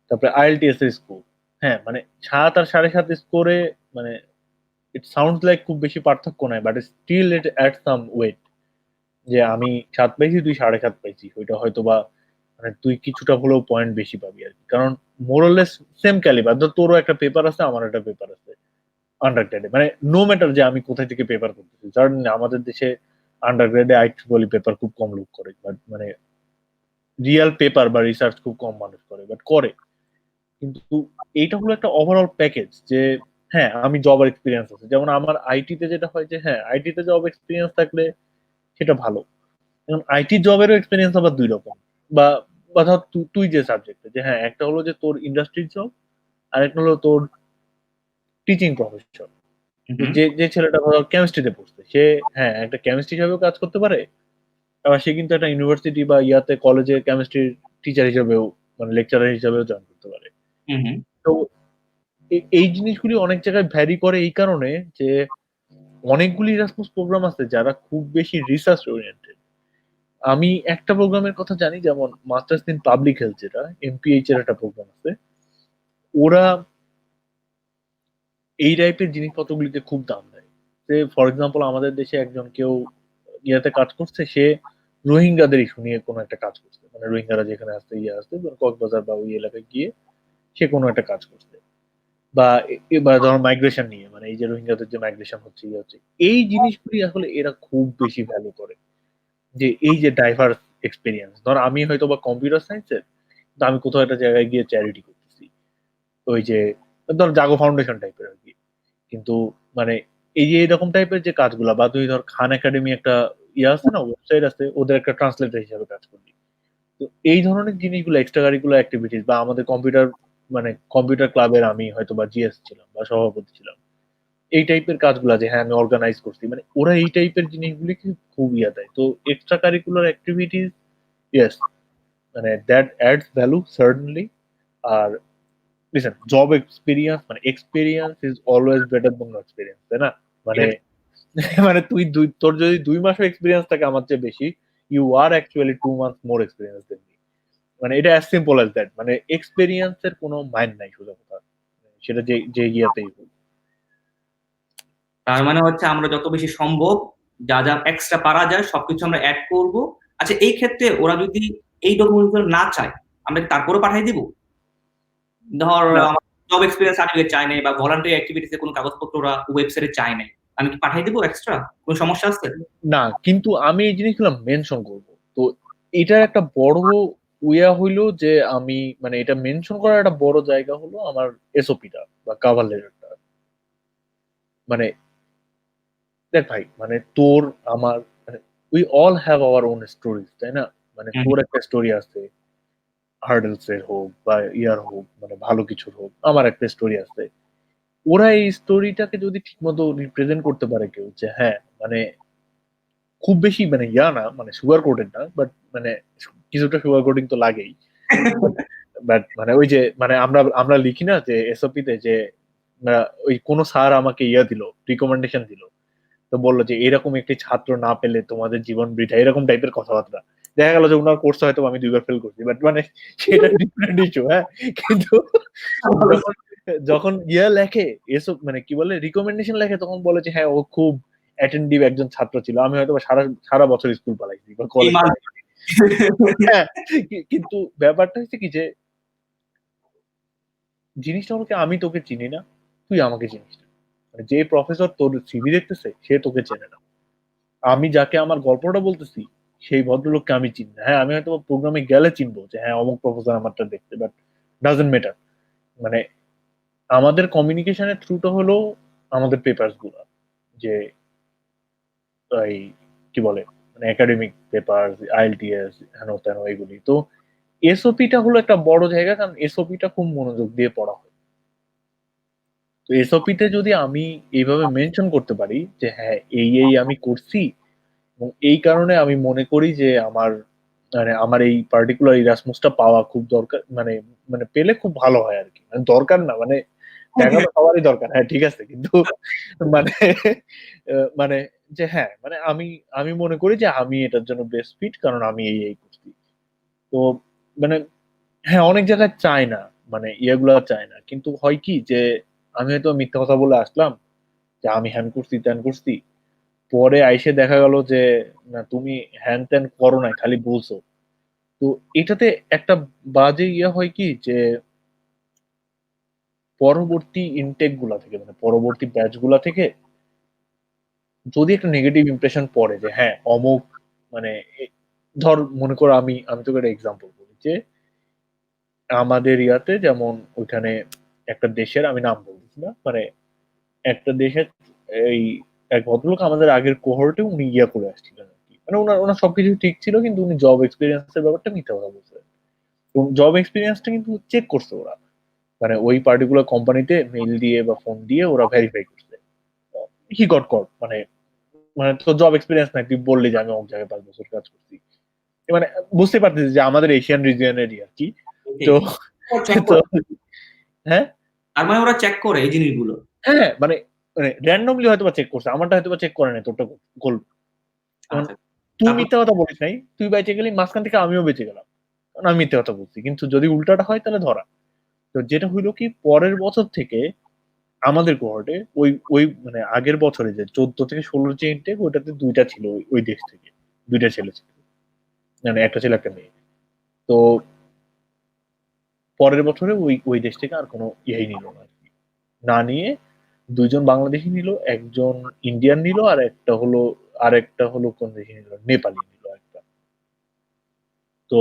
তারপরে আইএলটিএস এর স্কোর, হ্যাঁ মানে 7 আর 7.5 স্কোরে মানে ইট সাউন্ডস লাইক খুব বেশি পার্থক্য নাই, but still it at some wait. যে আমি 7 পাইছি, তুই 7.5 পাইছি, ওইটা হয়তো বা মানে তুই কিছুটা হলেও পয়েন্ট বেশি পাবি আর কি, কারণ মোরলেস সেম ক্যালিবার। ধর তোরও একটা পেপার আছে, আমার একটা পেপার আছে আন্ডার গ্রেডে, মানে নো ম্যাটার যে আমি কোথায় থেকে পেপার করতেছি, কারণ আমাদের দেশে আন্ডার গ্রেডে IEEE পেপার খুব কম লোক করে, বাট মানে রিয়েল পেপার বা রিসার্চ খুব কম মানুষ করে, বাট করে। কিন্তু এইটা হলো একটা ওভারঅল প্যাকেজ যে হ্যাঁ আমি জব এক্সপিরিয়েন্স আছে, যেমন আমার আইটিতে যেটা হয় যে হ্যাঁ আইটিতে জব এক্সপিরিয়েন্স থাকলে সেটা ভালো। এখন আইটি জবেরও এক্সপিরিয়েন্স আবার 2 রকম, বা বা ধর তুই যে সাবজেক্টে, যে হ্যাঁ একটা হলো যে তোর ইন্ডাস্ট্রির জব, আর একটা হলো তোর টিচিং প্রফেশন। হুম। যে যে ছেলেটা ধরো কেমিস্ট্রিতে পড়ছে, সে হ্যাঁ একটা কেমিস্ট্রি হিসাবেও কাজ করতে পারে, আবার সে কিন্তু একটা ইউনিভার্সিটি বা ইয়াতে কলেজে কেমিস্ট্রির টিচার হিসেবেও মানে লেকচারার হিসেবেও জয়েন করতে পারে। হুম। হুম। তো এই জিনিসগুলি অনেক জায়গায় ভ্যারি করে এই কারণে যে অনেকগুলি ইরাসমাস প্রোগ্রাম আছে যারা খুব বেশি রিসার্চ ওরিয়েন্টেড। আমি একটা প্রোগ্রামের কথা জানি, যেমন মাস্টার্স ইন পাবলিক হেলথ, যেটা MPH এর একটা প্রোগ্রাম আছে, ওরা এই টাইপের জিনিসপত্রগুলিতে খুব দাম দেয়। যে ফর এক্সাম্পল আমাদের দেশে একজন কেউ ইয়াতে কাজ করছে, সে রোহিঙ্গাদের ইস্যু নিয়ে কোনো একটা কাজ করছে, মানে রোহিঙ্গারা যেখানে আসতে আসতে কক্সবাজার বা ওই এলাকায় গিয়ে সে কোনো একটা কাজ করছে, বা এবার ধরো মাইগ্রেশন নিয়ে, মানে এই যে রোহিঙ্গাদের যে মাইগ্রেশন হচ্ছে হচ্ছে এই জিনিসগুলি আসলে এরা খুব বেশি ভ্যালু করে, যে এই যে ডাইভার্স এক্সপিরিয়েন্স। ধর আমি হয়তো বা কম্পিউটার সায়েন্সের, তো আমি কোথাও একটা জায়গায় গিয়ে চ্যারিটি করতেছি, ওই যে ধর জাগো ফাউন্ডেশন টাইপের আর কি, কিন্তু মানে এই যে এরকম টাইপের যে কাজগুলা, বা তুই ধর খান একাডেমি একটা ইয়ে আছে না, ওয়েবসাইট আছে, ওদের একটা ট্রান্সলেটর হিসেবে কাজ করবি। তো এই ধরনের জিনিসগুলো এক্সট্রা কারিকুলার অ্যাক্টিভিটিস, বা আমাদের কম্পিউটার মানে কম্পিউটার ক্লাবের আমি হয়তো বা জিএস ছিলাম বা সভাপতি ছিলাম, এই টাইপের কাজগুলা যে হ্যাঁ আমি অর্গানাইজ করছি, মানে ওরা এই টাইপের জিনিসগুলি খুব ইয়ে দেয়। তো এক্সট্রা কারিকুলার অ্যাক্টিভিটিস, ইয়েস, মানে দ্যাট অ্যাডস ভ্যালু সার্টেনলি। আর লিসেন, জব এক্সপিরিয়েন্স মানে experience is always better than no experience, তাই না? মানে এটা মানে তোর যদি 2 মাসের এক্সপিরিয়েন্স থাকে আমার চেয়ে বেশি, you are actually 2 month more experience than me. মানে এটা অ্যাজ সিম্পল অ্যাজ দ্যাট, মানে এক্সপিরিয়েন্স এর কোনো মাইন্ড নাই সোজা কথা, সেটা যে যে ইয়াতেই হোক। তার মানে হচ্ছে আমরা যত বেশি সম্ভব যা যা এক্সট্রা পারা যায় সবকিছু আমরা অ্যাড করব। আচ্ছা, এই ক্ষেত্রে ওরা যদি এই ডকুমেন্ট না চায়, আমরা কি তারপরে পাঠিয়ে দিব? ধর না আমার জব এক্সপিরিয়েন্স সার্টিফিকেট চাই নাই বা ভলান্টারি অ্যাক্টিভিটিস এর কোনো কাগজপত্র ওরা ওয়েবসাইটে চাই নাই, আমি কি পাঠিয়ে দিব এক্সট্রা? কোনো সমস্যা আছে? না, কিন্তু আমি এই জিনিসগুলো মেনশন করব। তো এটার একটা বড় উইয়া হইলো যে আমি মানে এটা মেনশন করার একটা বড় জায়গা হলো আমার এসওপিটা বা কাভার লেটারটা। মানে দেখ ভাই, মানে তোর আমার মানে we all have our own stories, তাই না? মানে হুম, তোর একটা স্টোরি আছে, হার্ডেলস এর হোক বা ইয়ার হোক, মানে ভালো কিছুর হোক, আমার একটা স্টোরি আছে। ওরা এই স্টোরিটাকে যদি ঠিকমতো রিপ্রেজেন্ট করতে পারে কেউ, যে হ্যাঁ মানে খুব বেশি মানে ইয়া না, মানে সুগার কোটেড না, বাট মানে কিছুটা সুগার কোটিং তো লাগেই। বাট মানে ওই যে মানে আমরা আমরা লিখি না যে এসওপি তে যে ওই কোন স্যার আমাকে ইয়া দিল, রিকমেন্ডেশন দিল, তো বললো যে এরকম একটি ছাত্র না পেলে তোমাদের জীবন বৃথা, এরকম টাইপের কথাবার্তা। দেখা গেল যে ওনার কোর্স হয়তো আমি 2বার ফেল করছি, বাট মানে সেটা ডিফারেন্ট ইস্যু, হ্যাঁ। কিন্তু যখন যখন ইয়া লেখে, এসব মানে কি বলে রিকমেন্ডেশন লেখে, তখন বলে যে হ্যাঁ ও খুব অ্যাটেন্টিভ একজন ছাত্র ছিল, আমি হয়তো বা সারা সারা বছর স্কুল পালাইছি বা এই কলেজ মান পালাইছি। হ্যাঁ, কিন্তু ব্যাপারটা হচ্ছে কি যে জিনিসটা হলো কি, আমি তোকে চিনি না, তুই আমাকে চিনিস না। মানে যে প্রফেসর তোর সিভি দেখতেছে সে তোকে চেনে না। আমি যাকে আমার গল্পটা বলতেছি সেই ভদ্রলোককে আমি চিনি না। হ্যাঁ, আমি হয়তো প্রোগ্রামে গেলে চিনবো যে হ্যাঁ অমুক প্রফেসর আমারটা দেখতে, বাট ডাজন্ট ম্যাটার। মানে আমাদের কমিউনিকেশনের থ্রুটা হলো আমাদের পেপারস গুলা, যে এই কি বলে মানে একাডেমিক পেপার, আইএলটিএস, হেন তেন এগুলি। তো এসওপিটা হলো একটা বড় জায়গা, কারণ এসওপিটা খুব মনোযোগ দিয়ে পড়া হয়। তো এসওপিতে যদি আমি এইভাবে মেনশন করতে পারি যে হ্যাঁ এই এই আমি করছি, এবং এই কারণে আমি মনে করি যে আমার মানে আমার এই পার্টিকুলার ইরাসমাসটা পাওয়া খুব দরকার, মানে মানে পেলে খুব ভালো হয় আর কি। মানে দরকার না মানে টাকা তো সবারই দরকার, হ্যাঁ ঠিক আছে, কিন্তু মানে মানে যে হ্যাঁ মানে আমি আমি মনে করি যে আমি এটার জন্য বেস্ট ফিট, কারণ আমি এই এই করছি। তো মানে হ্যাঁ অনেক জায়গায় চায় না, মানে ইয়েগুলা চায় না, কিন্তু হয় কি যে আমি হয়তো মিথ্যা কথা বলে আসলাম যে আমি হ্যান করছি ত্যান করছি, পরে আইসে দেখা গেল যে না তুমি হ্যান ত্যান করো নাই, খালি বলছো। তো এটাতে একটা বাজে ইয়ে হয় কি যে পরবর্তী ইনটেক গুলা থেকে, মানে পরবর্তী ব্যাচ গুলা থেকে যদি একটা নেগেটিভ ইমপ্রেশন পড়ে যে হ্যাঁ অমুক মানে ধর মনে করো আমি আমি তোকে একটা এক্সাম্পল বলি যে আমাদের ইয়াতে যেমন ওইখানে একটা দেশের, আমি নাম বলতেছি না, মানে একটা দেশের এই এক ভদ্রলোক আমাদের আগের কোহর্টে উনি ইয়া করে আসছিলেন আর কি। মানে ওনার ওনার সবকিছু ঠিক ছিল, কিন্তু উনি জব এক্সপিরিয়েন্সের ব্যাপারটা মিথ্যা কথা বলছিলেন। এবং জব এক্সপিরিয়েন্সটা কিন্তু চেক করছে ওরা, মানে ওই পার্টিকুলার কোম্পানিতে মেইল দিয়ে বা ফোন দিয়ে ওরা ভেরিফাই করছে। হি গট কট, মানে মানে তোর জব এক্সপিরিয়েন্স নাই, তুই বললি যে আমি অনেক জায়গায় 5 বছর কাজ করছি। মানে বুঝতে পারতেছি যে আমাদের এশিয়ান রিজিয়নেরই আর কি। তো চেক তো করে। হ্যাঁ তার মানে ওরা চেক করে এই জিনিসগুলো। হ্যাঁ মানে মানে র্যান্ডমলি হয়তো বা চেক করছে, আমারটা হয়তো বা চেক করে নাই, তোরটা করলো। এখন আচ্ছা, তুই তারপর? মিথ্যা কথা বলিস নাই, তুই বেঁচে গেলি, মাঝখান থেকে আমিও বেঁচে গেলাম, কারণ আমি মিথ্যা কথা বলছি। কিন্তু যদি উল্টাটা হয় তাহলে ধরা। তো যেটা হইলো কি, পরের বছর থেকে আমাদের কোহর্টে ওই ওই মানে আগের বছরে যে 14 থেকে 16 যে ইনটেক, ওইটাতে 2টা ছিল ওই ওই দেশ থেকে, 2টা ছেলে ছিল, মানে একটা ছেলে একটা মেয়ে। তো পরের বছরে ওই দেশ থেকে আর কোনো ইয়েই নিল না আর কি। না নিয়ে দুইজন বাংলাদেশি নিল, একজন ইন্ডিয়ান নিল, আর একটা হলো কোন দেশি নিল, নেপালি নিল একটা। তো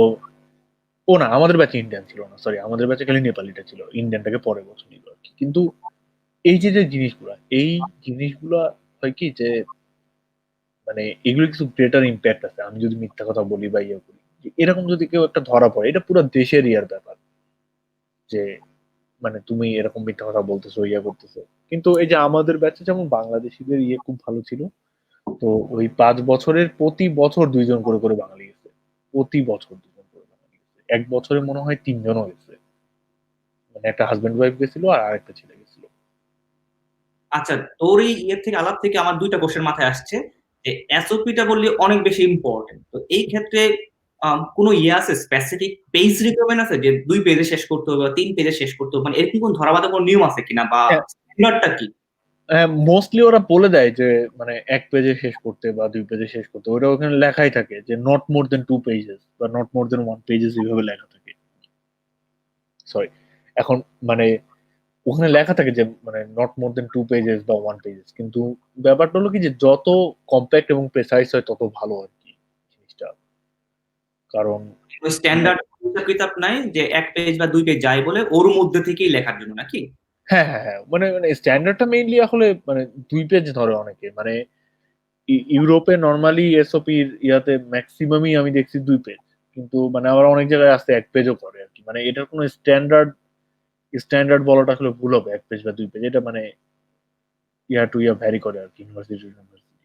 ও না, আমাদের ব্যাচে ইন্ডিয়ান ছিল না, সরি, আমাদের ব্যাচে খালি নেপালিটা ছিল, ইন্ডিয়ানটাকে পরের বছর নিল আর কি। কিন্তু যে জিনিসগুলা হয় কি যে মানে এগুলো কিছু গ্রেটার ইম্প্যাক্ট আছে। আমি যদি মিথ্যা কথা বলি বা ইয়ে করি, যে এরকম যদি কেউ একটা ধরা পড়ে, এটা পুরো দেশের ইয়ার ব্যাপার যে মানে তুমি এরকম মিথ্যা কথা বলতেছো, ইয়ে করতেছো। কিন্তু এই যে আমাদের ব্যাচে যেমন বাংলাদেশিদের ইয়ে খুব ভালো ছিল, তো ওই 5 বছরের প্রতি বছর দুইজন করে করে বাঙালি গেছে, প্রতি বছর দুজন করে বাঙালি গেছে। এক বছরে মনে হয় 3জনও গেছে, মানে একটা হাজবেন্ড ওয়াইফ গেছিল আর আরেকটা ছেলে গেছিল। আচ্ছা, তোর এই ইয়ে থেকে আলাপ থেকে আমার দুইটা কোশ্চেন মাথায় আসছে যে এসওপিটা বললে অনেক বেশি ইম্পর্টেন্ট, তো এই ক্ষেত্রে কোনো ইয়ে আছে, স্পেসিফিক পেজ রিকোয়ারমেন্ট আছে যে 2 পেজে শেষ করতে হবে বা 3 পেজে শেষ করতে হবে, মানে এরকম কোন ধরাবাঁধা কোনো নিয়ম আছে কিনা বা স্ট্যান্ডার্ডটা কি? মোস্টলি ওরা বলে দেয় যে মানে 1 পেজে শেষ করতে বা 2 পেজে শেষ করতে, ওটা ওখানে লেখাই থাকে যে নট মোর দেন 2 পেজেস বা নট মোর দেন 1 পেজেস, এইভাবে লেখা থাকে। সরি, এখন মানে ওখানে লেখা থাকে যে মানে নট মোর দেন 2 পেজেস বা 1 পেজেস, কিন্তু ব্যাপারটা হলো কি যে যত কম্প্যাক্ট এবং প্রেসাইজ হয় তত ভালো আর কি জিনিসটা। কারণ মানে স্ট্যান্ডার্ড কিতাব নাই যে 1 পেজ বা 2 পেজ যাই বলে ওর মধ্যে থেকেই লেখার জন্য নাকি? হ্যাঁ, হ্যাঁ, হ্যাঁ, মানে মানে স্ট্যান্ডার্ডটা মেইনলি আসলে মানে 2 পেজ ধরে অনেকে, মানে ইউরোপে নর্মালি এসওপির ইয়াতে ম্যাক্সিমামই আমি দেখছি 2 পেজ, কিন্তু মানে আবার অনেক জায়গায় আছে 1 পেজও করে আর কি। মানে এটার কোনো স্ট্যান্ডার্ড বলাটা আসলে ভুল হবে, 1 পেজ বা 2 পেজ, এটা মানে ইয়া টু ইয়া ভ্যারি করে আর কি, ইউনিভার্সিটি ইউনিভার্সিটি।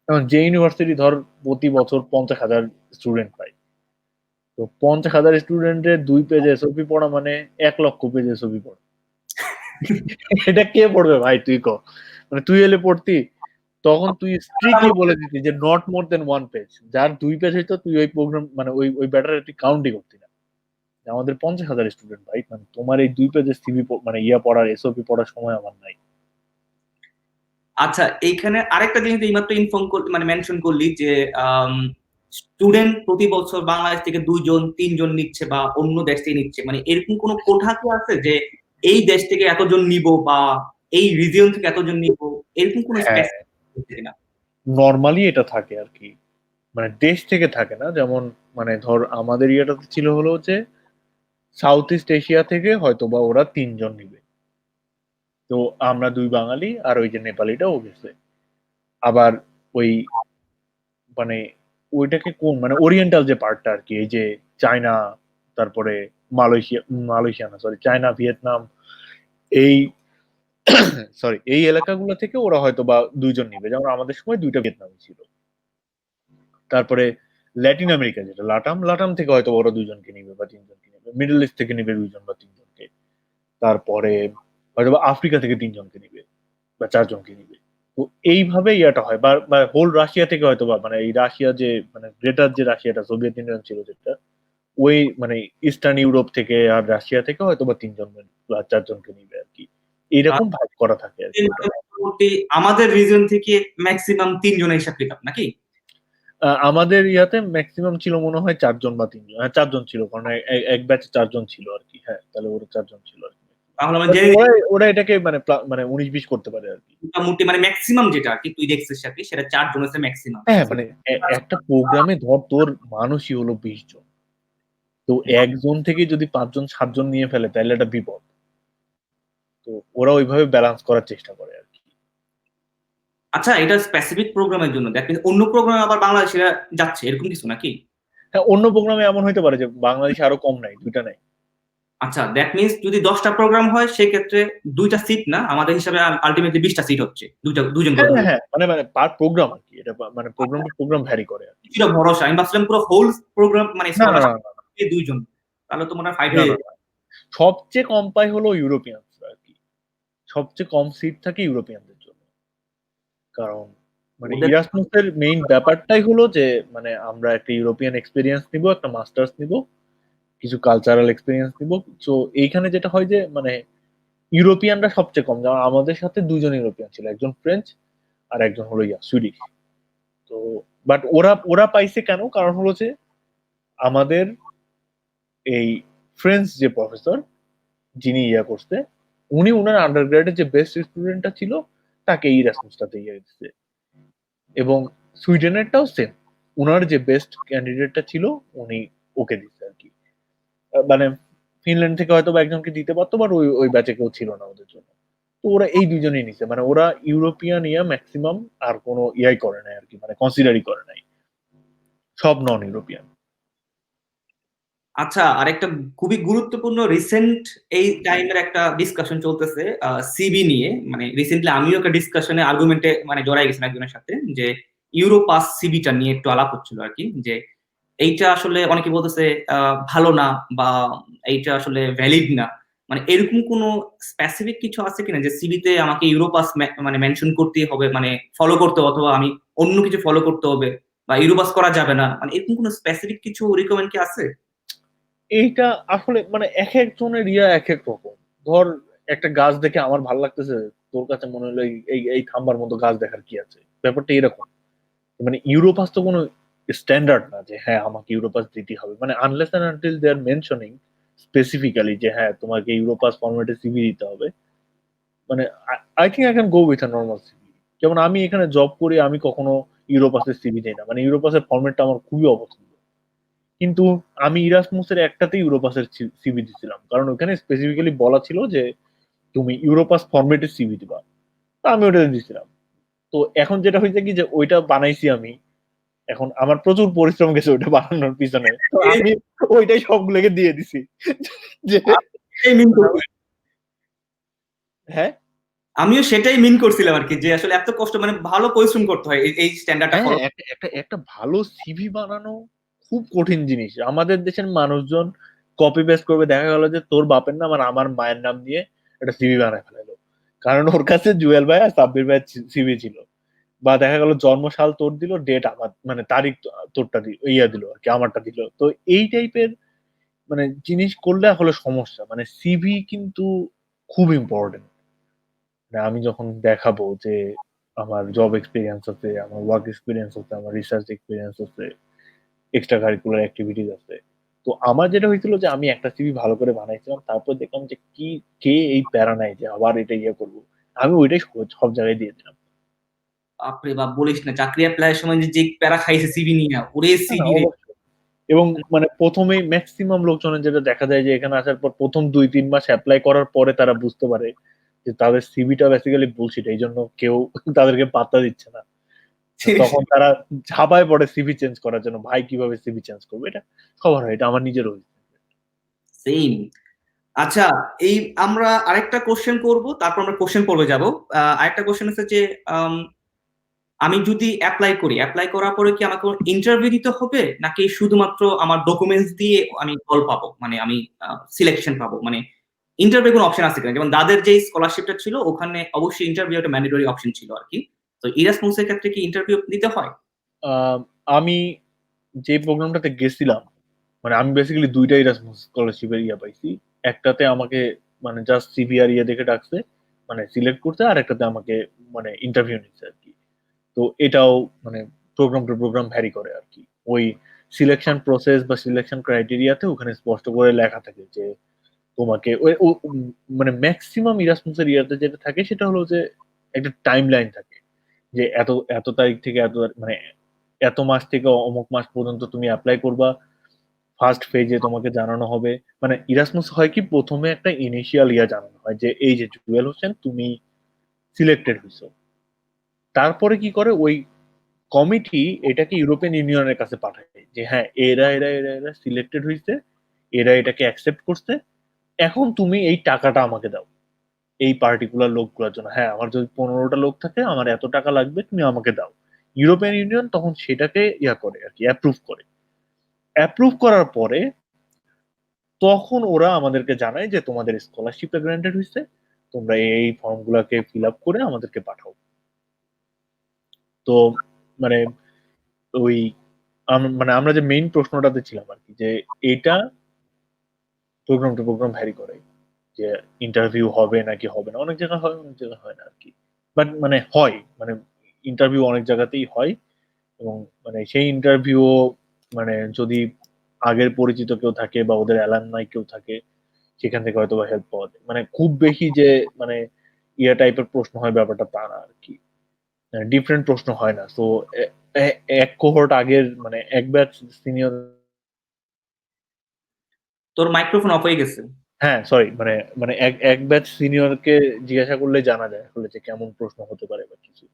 এখন যে ইউনিভার্সিটি ধর প্রতি বছর 50,000 স্টুডেন্ট পায়, তো 50,000 স্টুডেন্টের 2 পেজ এসওপি পড়া মানে 1 লক্ষ পেজ এসওপি পড়া। এটা কে পড়বে ভাই, তুই ক? মানে তুই এলে পড়তি, তখন তুই স্ট্রিক্টলি বলে দিতি যে নট মোর দেন 1 পেজ। যার 2 পেজ হইতো তুই ওই প্রোগ্রাম মানে ওই ব্যাটারে তুই কাউন্টই করতি না। যে আমাদের 50,000 স্টুডেন্ট ভাই, মানে তোমার এই 2 পেজের সিভি মানে ইয়া পড়ার এসওপি পড়ার সময় আমার নাই। আচ্ছা, এইখানে আরেকটা জিনিস এইমাত্র ইনফর্ম করলি, মানে মেনশন করলি যে স্টুডেন্ট প্রতি বছর বাংলাদেশ থেকে 2 জন 3 জন নিচ্ছে বা অন্য দেশ থেকে নিচ্ছে, মানে এরকম কোনো কোঠা কি আছে যে এই দেশ থেকে এতজন নিব বা এই রিজিয়ন থেকে এতজন নিব, এরকম কোনো হ্যাঁ, স্পেসিফিক কিনা? নর্মালি এটা থাকে আর কি, মানে দেশ থেকে থাকে না। যেমন মানে ধর আমাদের ইয়েটাতে ছিল হলো যে সাউথ ইস্ট এশিয়া থেকে হয়তো বা ওরা 3জন নিবে, তো আমরা 2 বাঙালি আর ওই যে নেপালিটাও গেছে। আবার ওই মানে ওইটাকে কোন মানে ওরিয়েন্টাল যে পার্টটা আর কি, এই যে চায়না, তারপরে মালয়েশিয়া না সরি, চায়না, ভিয়েতনাম, এই সরি এই এলাকাগুলো থেকে ওরা হয়তো বা 2জন নিবে, যেমন আমাদের সময় 2টা ভিয়েতনামি ছিল। তারপরে ল্যাটিন আমেরিকা, যেটা লাটাম থেকে হয়তো ওরা 2জনকে নিবে বা 3জনকে নিবে, মিডল ইস্ট থেকে নিবে 2জন বা 3জনকে। তারপরে হয়তো বা আফ্রিকা থেকে 3জনকে নিবে বা 4জনকে নিবে। তো এইভাবে ইয়াটা হয়, বা হোল রাশিয়া থেকে হয়তো বা মানে এই রাশিয়া যে মানে গ্রেটার যে রাশিয়াটা সোভিয়েত ইউনিয়ন ছিল যেটা, ওই মানে ইস্টার্ন ইউরোপ থেকে আর রাশিয়া থেকে হয়তো বা 3জন বা 4জনকে নিবে আর কি। এইরকম ভাগ করা থাকে আর কি ওটা। মোটামুটি আমাদের রিজন থেকে ম্যাক্সিমাম 3 জনের হিসাব কিতাব নাকি? আমাদের ইয়াতে ম্যাক্সিমাম ছিল মনে হয় 4জন বা 3জন, হ্যাঁ 4জন ছিল, কারণ এক ব্যাচে 4জন ছিল আর কি। হ্যাঁ, তাহলে ওরা 4জন ছিল আর কি। তাহলে আমরা But জেনে ওরা নিই ওরা এটাকে মানে মানে 19-20 করতে পারে আর কি। মোটামুটি মানে ম্যাক্সিমাম যেটা আর কি তুই দেখছিস আর কি, সেটা 4 জন হচ্ছে ম্যাক্সিমাম। হ্যাঁ, মানে একটা প্রোগ্রামে ধর তোর মানুষই হলো 20 জন, তো একজন থেকে যদি 5 জন 7 জন নিয়ে ফেলে তাহলে এটা বিপদ। তো ওরা ওইভাবে ব্যালেন্স করার চেষ্টা করে আর কি। আচ্ছা, এটা স্পেসিফিক প্রোগ্রামের জন্য, দেখ অন্য প্রোগ্রামে আবার বাংলাদেশিরা যাচ্ছে এরকম কিছু নাকি? হ্যাঁ, অন্য প্রোগ্রামে এমন হইতে পারে যে বাংলাদেশে আরো কম নাই, 2টা নাই। আচ্ছা, দ্যাট মিনস যদি 10টা প্রোগ্রাম হয় সেক্ষেত্রে 2টা সিট না, আমাদের হিসাবে আলটিমেটলি 20টা সিট হচ্ছে, 2জন হ্যাঁ, করে হ্যাঁ, হলে। হ্যাঁ, মানে মানে পার প্রোগ্রাম আর কি, এটা মানে প্রোগ্রাম টু প্রোগ্রাম ভ্যারি করে আর কি। কিছুটা ভরসা, আমি ভাবছিলাম পুরো হোল প্রোগ্রাম মানে না, না, স্কলারশিপ না, 2 জন, তাহলে তো মনে হয় ফাইট না, হয়ে না, যেত। না, সবচেয়ে কম পাই হলো ইউরোপিয়ান আর কি। সবচেয়ে কম সিট থাকে ইউরোপিয়ানদের জন্য। কারণ মানে ওদের ইরাসমাসের মেইন ব্যাপারটাই হলো যে মানে আমরা একটা ইউরোপিয়ান এক্সপিরিয়েন্স নিব, একটা মাস্টার্স নিব, কিছু কালচারাল এক্সপিরিয়েন্স নিব। তো এইখানে যেটা হয় যে মানে ইউরোপিয়ানরা সবচেয়ে কম, যেমন আমাদের সাথে 2জন ইউরোপিয়ান ছিল, একজন ফ্রেঞ্চ আর একজন হলো সুইডিশ। তো বাট ওরা ওরা পাইছে কেন, কারণ হলো যে আমাদের এই ফ্রেঞ্চ যে প্রফেসর যিনি ইয়া করছে, উনি উনার আন্ডারগ্রেডের যে বেস্ট স্টুডেন্টটা ছিল তাকে ইরাসমাসটাতে ইয়ে দিচ্ছে। এবং সুইডেনেরটাও সেম, উনার যে বেস্ট ক্যান্ডিডেটটা ছিল উনি ওকে দিচ্ছে আর কি। মানে ফিনল্যান্ড থেকে হয়তো বা একজনকে দিতে পারতো, বাট ওই ওই ব্যাচে কেউ ছিল না ওদের জন্য। তো ওরা এই দুজনেই নিছে, মানে ওরা ইউরোপিয়ান ইয়া ম্যাক্সিমাম আর কোনো ইয়াই করে নাই আর কি, মানে কনসিডারই করে নাই, সব নন ইউরোপিয়ান। আচ্ছা, আরেকটা খুবই গুরুত্বপূর্ণ রিসেন্ট এই টাইমের একটা ডিসকাশন চলতেছে সিবি নিয়ে। মানে রিসেন্টলি আমিও একটা ডিসকাশনে আর্গুমেন্টে মানে জড়াই গেছিলাম একজনের সাথে, যে ইউরোপাস সিবিটা নিয়ে একটু আলাপ হচ্ছিল আর কি, যে এইটা আসলে অনেকে বলতেছে ভালো না, বা এইটা আসলে ভ্যালিড না। মানে এরকম কোনো স্পেসিফিক কিছু আছে কিনা যে সিবিতে আমাকে ইউরোপাস মানে মেনশন করতেই হবে, মানে ফলো করতে হবে, অথবা আমি অন্য কিছু ফলো করতে হবে, বা ইউরোপাস করা যাবে না, মানে এরকম কোনো স্পেসিফিক কিছু রিকমেন্ড কি আছে? এইটা আসলে মানে এক একজনের ইয়া এক এক রকম। ধর একটা গাছ দেখে আমার ভালো লাগতেছে, তোর কাছে মনে হলো এই এই এই খাম্বার মতো গাছ দেখার কি আছে, ব্যাপারটা এরকম। মানে ইউরোপাস তো কোনো স্ট্যান্ডার্ড না যে হ্যাঁ আমাকে ইউরোপাস দিতে হবে, মানে unless and until they are mentioning specifically যে হ্যাঁ তোমাকে ইউরোপাস ফরম্যাটে সিভি দিতে হবে। মানে I think I can go with a normal CV. যেমন আমি এখানে জব করি, আমি কখনো ইউরোপাসের সিভি দেই না, মানে ইউরোপাসের ফরম্যাটটা আমার খুবই অপছন্দ। কিন্তু আমি ইরাসমুসের একটাতে ইউরোপাসের সিভি দিছিলাম, কারণ ওখানে স্পেসিফিক্যালি বলা ছিল যে তুমি ইউরোপাস ফরম্যাটে সিভি দিবা। তো আমি ওটাতে দিছিলাম। তো এখন যেটা হয়েছে কি যে ওইটা বানাইছি আমি, এখন আমার প্রচুর পরিশ্রম গেছে ওইটা বানানোর পিছনে, তো আমি ওইটাই সবগুলোকে দিয়ে দিছি যে সেটাই মিন করছি, হ্যাঁ, আমিও সেটাই মিন করছিলাম আর কি, যে আসলে এত কষ্ট, মানে ভালো পরিশ্রম করতে হয় এই স্ট্যান্ডার্ডটা হ্যাঁ, ফলো। একটা একটা একটা ভালো সিভি বানানো খুব কঠিন জিনিস। আমাদের দেশের মানুষজন কপি পেস্ট করবে, দেখা গেল যে তোর বাপের নাম আর আমার মায়ের নাম দিয়ে একটা সিভি বানায় ফেলালো, কারণ ওর কাছে জুয়েল ভাই আর সাব্বির ভাইয়ের সিভি ছিল। বা দেখা গেল জন্মসাল তোর দিল, ডেট আমার মানে তারিখ তোরটা দিল, ইয়া দিল আর কি, আমারটা দিল। তো এই টাইপের মানে জিনিস করলে আসলে সমস্যা। মানে সিভি কিন্তু খুব ইম্পর্টেন্ট। মানে আমি যখন দেখাবো যে আমার জব এক্সপিরিয়েন্স আছে, আমার ওয়ার্ক এক্সপিরিয়েন্স আছে, আমার রিসার্চ এক্সপিরিয়েন্স আছে, এক্সট্রা কারিকুলার অ্যাক্টিভিটিস আছে। তো আমার যেটা হয়েছিল যে আমি একটা সিভি ভালো করে বানাইছিলাম, তারপর দেখলাম যে কি কে এই প্যারা নাই যে আবার এটা ইয়ে করবো, আমি ওইটাই সব সব জায়গায় দিয়ে দিলাম। বাপরে বাপ, বলিস না, চাকরি অ্যাপ্লাইয়ের সময় যে যে প্যারা খাইছে সিভি নিয়ে, ওরে না, না, সিভি রে। অবশ্যই। এবং মানে প্রথমেই ম্যাক্সিমাম লোকজনের যেটা দেখা যায় যে এখানে আসার পর প্রথম 2-3 মাস অ্যাপ্লাই করার পরে তারা বুঝতে পারে যে তাদের সিভিটা বেসিক্যালি বুলশিট, এই জন্য কেউ তাদেরকে পাত্তা দিচ্ছে না। তখন তারা ঝাঁপায় পড়ে সিভি চেঞ্জ করার জন্য, ভাই কিভাবে সিভি চেঞ্জ করবে। এটা সবার হয়, এটা আমার নিজেরও হয়েছে। সেম। আচ্ছা, এই আমরা আরেকটা কোশ্চেন করব, তারপর আমরা কোশ্চেন পড়বে যাব। আরেকটা কোশ্চেন আছে যে আম, আমি যদি অ্যাপ্লাই করি, অ্যাপ্লাই করার পরে কি আমাকে ইন্টারভিউ দিতে হবে, নাকি শুধুমাত্র আমার ডকুমেন্টস দিয়ে আমি কল পাবো, মানে আমি সিলেকশন পাবো? মানে ইন্টারভিউ কোনো অপশন আছে কিনা? যেমন তাদের যে স্কলারশিপটা ছিল ওখানে অবশ্যই ইন্টারভিউ একটা ম্যান্ডেটরি অপশন ছিল আর কি। তো ইরাসমাসের ক্ষেত্রে কি ইন্টারভিউ দিতে হয়? আহ, আমি যে প্রোগ্রামটাতে গেছিলাম, মানে আমি বেসিক্যালি দুইটাই এরাসমাস স্কলারশিপের ইয়া পাইছি। একটাতে আমাকে মানে জাস্ট সিভি আর ইয়ে দেখে ডাকছে, মানে সিলেক্ট করতে, আর একটাতে আমাকে মানে ইন্টারভিউ নিচ্ছে আর কি। তো এটাও মানে প্রোগ্রাম টু প্রোগ্রাম ভ্যারি করে আর কি। ওই সিলেকশন প্রসেস বা সিলেকশন ক্রাইটেরিয়াতে ওখানে স্পষ্ট করে লেখা থাকে যে তোমাকে মানে ম্যাক্সিমাম ইরাসমাসের ইয়াতে যেটা থাকে সেটা হলো যে একটা টাইম লাইন থাকে, যে এত এত তারিখ থেকে এত মানে এত মাস থেকে অমুক মাস পর্যন্ত তুমি অ্যাপ্লাই করবা, ফার্স্ট ফেজে তোমাকে জানানো হবে। মানে ইরাসমাস হয় কি, প্রথমে একটা ইনিশিয়াল ইয়া জানানো হয় যে এই যে জুয়েল হোসেন তুমি সিলেক্টেড হয়েছো। তারপরে কি করে ওই কমিটি এটাকে ইউরোপিয়ান ইউনিয়নের কাছে পাঠায় যে হ্যাঁ এরা এরা এরা এরা সিলেক্টেড হয়েছে, এরা এটাকে অ্যাকসেপ্ট করছে, এখন তুমি এই টাকাটা আমাকে দাও এই পার্টিকুলার লোকগুলোর জন্য। হ্যাঁ আমার যদি 15টা লোক থাকে, আমার এত টাকা লাগবে, তুমি আমাকে দাও। ইউরোপিয়ান ইউনিয়ন তখন সেটাকে ইয়া করে আর কি, অ্যাপ্রুভ করে। অ্যাপ্রুভ করার পরে তখন ওরা আমাদেরকে জানায় যে তোমাদের স্কলারশিপটা গ্রান্টেড হয়েছে, তোমরা এই ফর্ম গুলাকে ফিল আপ করে আমাদেরকে পাঠাও। তো মানে ওই মানে আমরা যে মেইন প্রশ্নটাতে ছিলাম আর কি, যে এটা প্রোগ্রাম টু প্রোগ্রাম ভ্যারি করে, যে ইন্টারভিউ হবে নাকি হবে না। অনেক জায়গায় হয়, অনেক জায়গায় হয় না আর কি। বাট মানে হয়, মানে ইন্টারভিউ অনেক জায়গাতেই হয়। এবং মানে সেই ইন্টারভিউ মানে যদি আগের পরিচিত কেউ থাকে বা ওদের অ্যালামনাই কেউ থাকে, সেখান থেকে হয়তো হেল্প পাওয়া যায়। মানে খুব বেশি যে মানে টাইপের প্রশ্ন হয় ব্যাপারটা তা না আর কি। ডিফারেন্ট প্রশ্ন হয় না। সো এক কোহর্ট আগের মানে এক ব্যাচ সিনিয়র। তোর মাইক্রোফোন অফ হয়ে গেছে। হ্যাঁ, সরি, মানে মানে এক ব্যাচ সিনিয়রকে জিজ্ঞাসা করলে জানা যায় আসলে যে কেমন প্রশ্ন হতে পারে বা কিছু।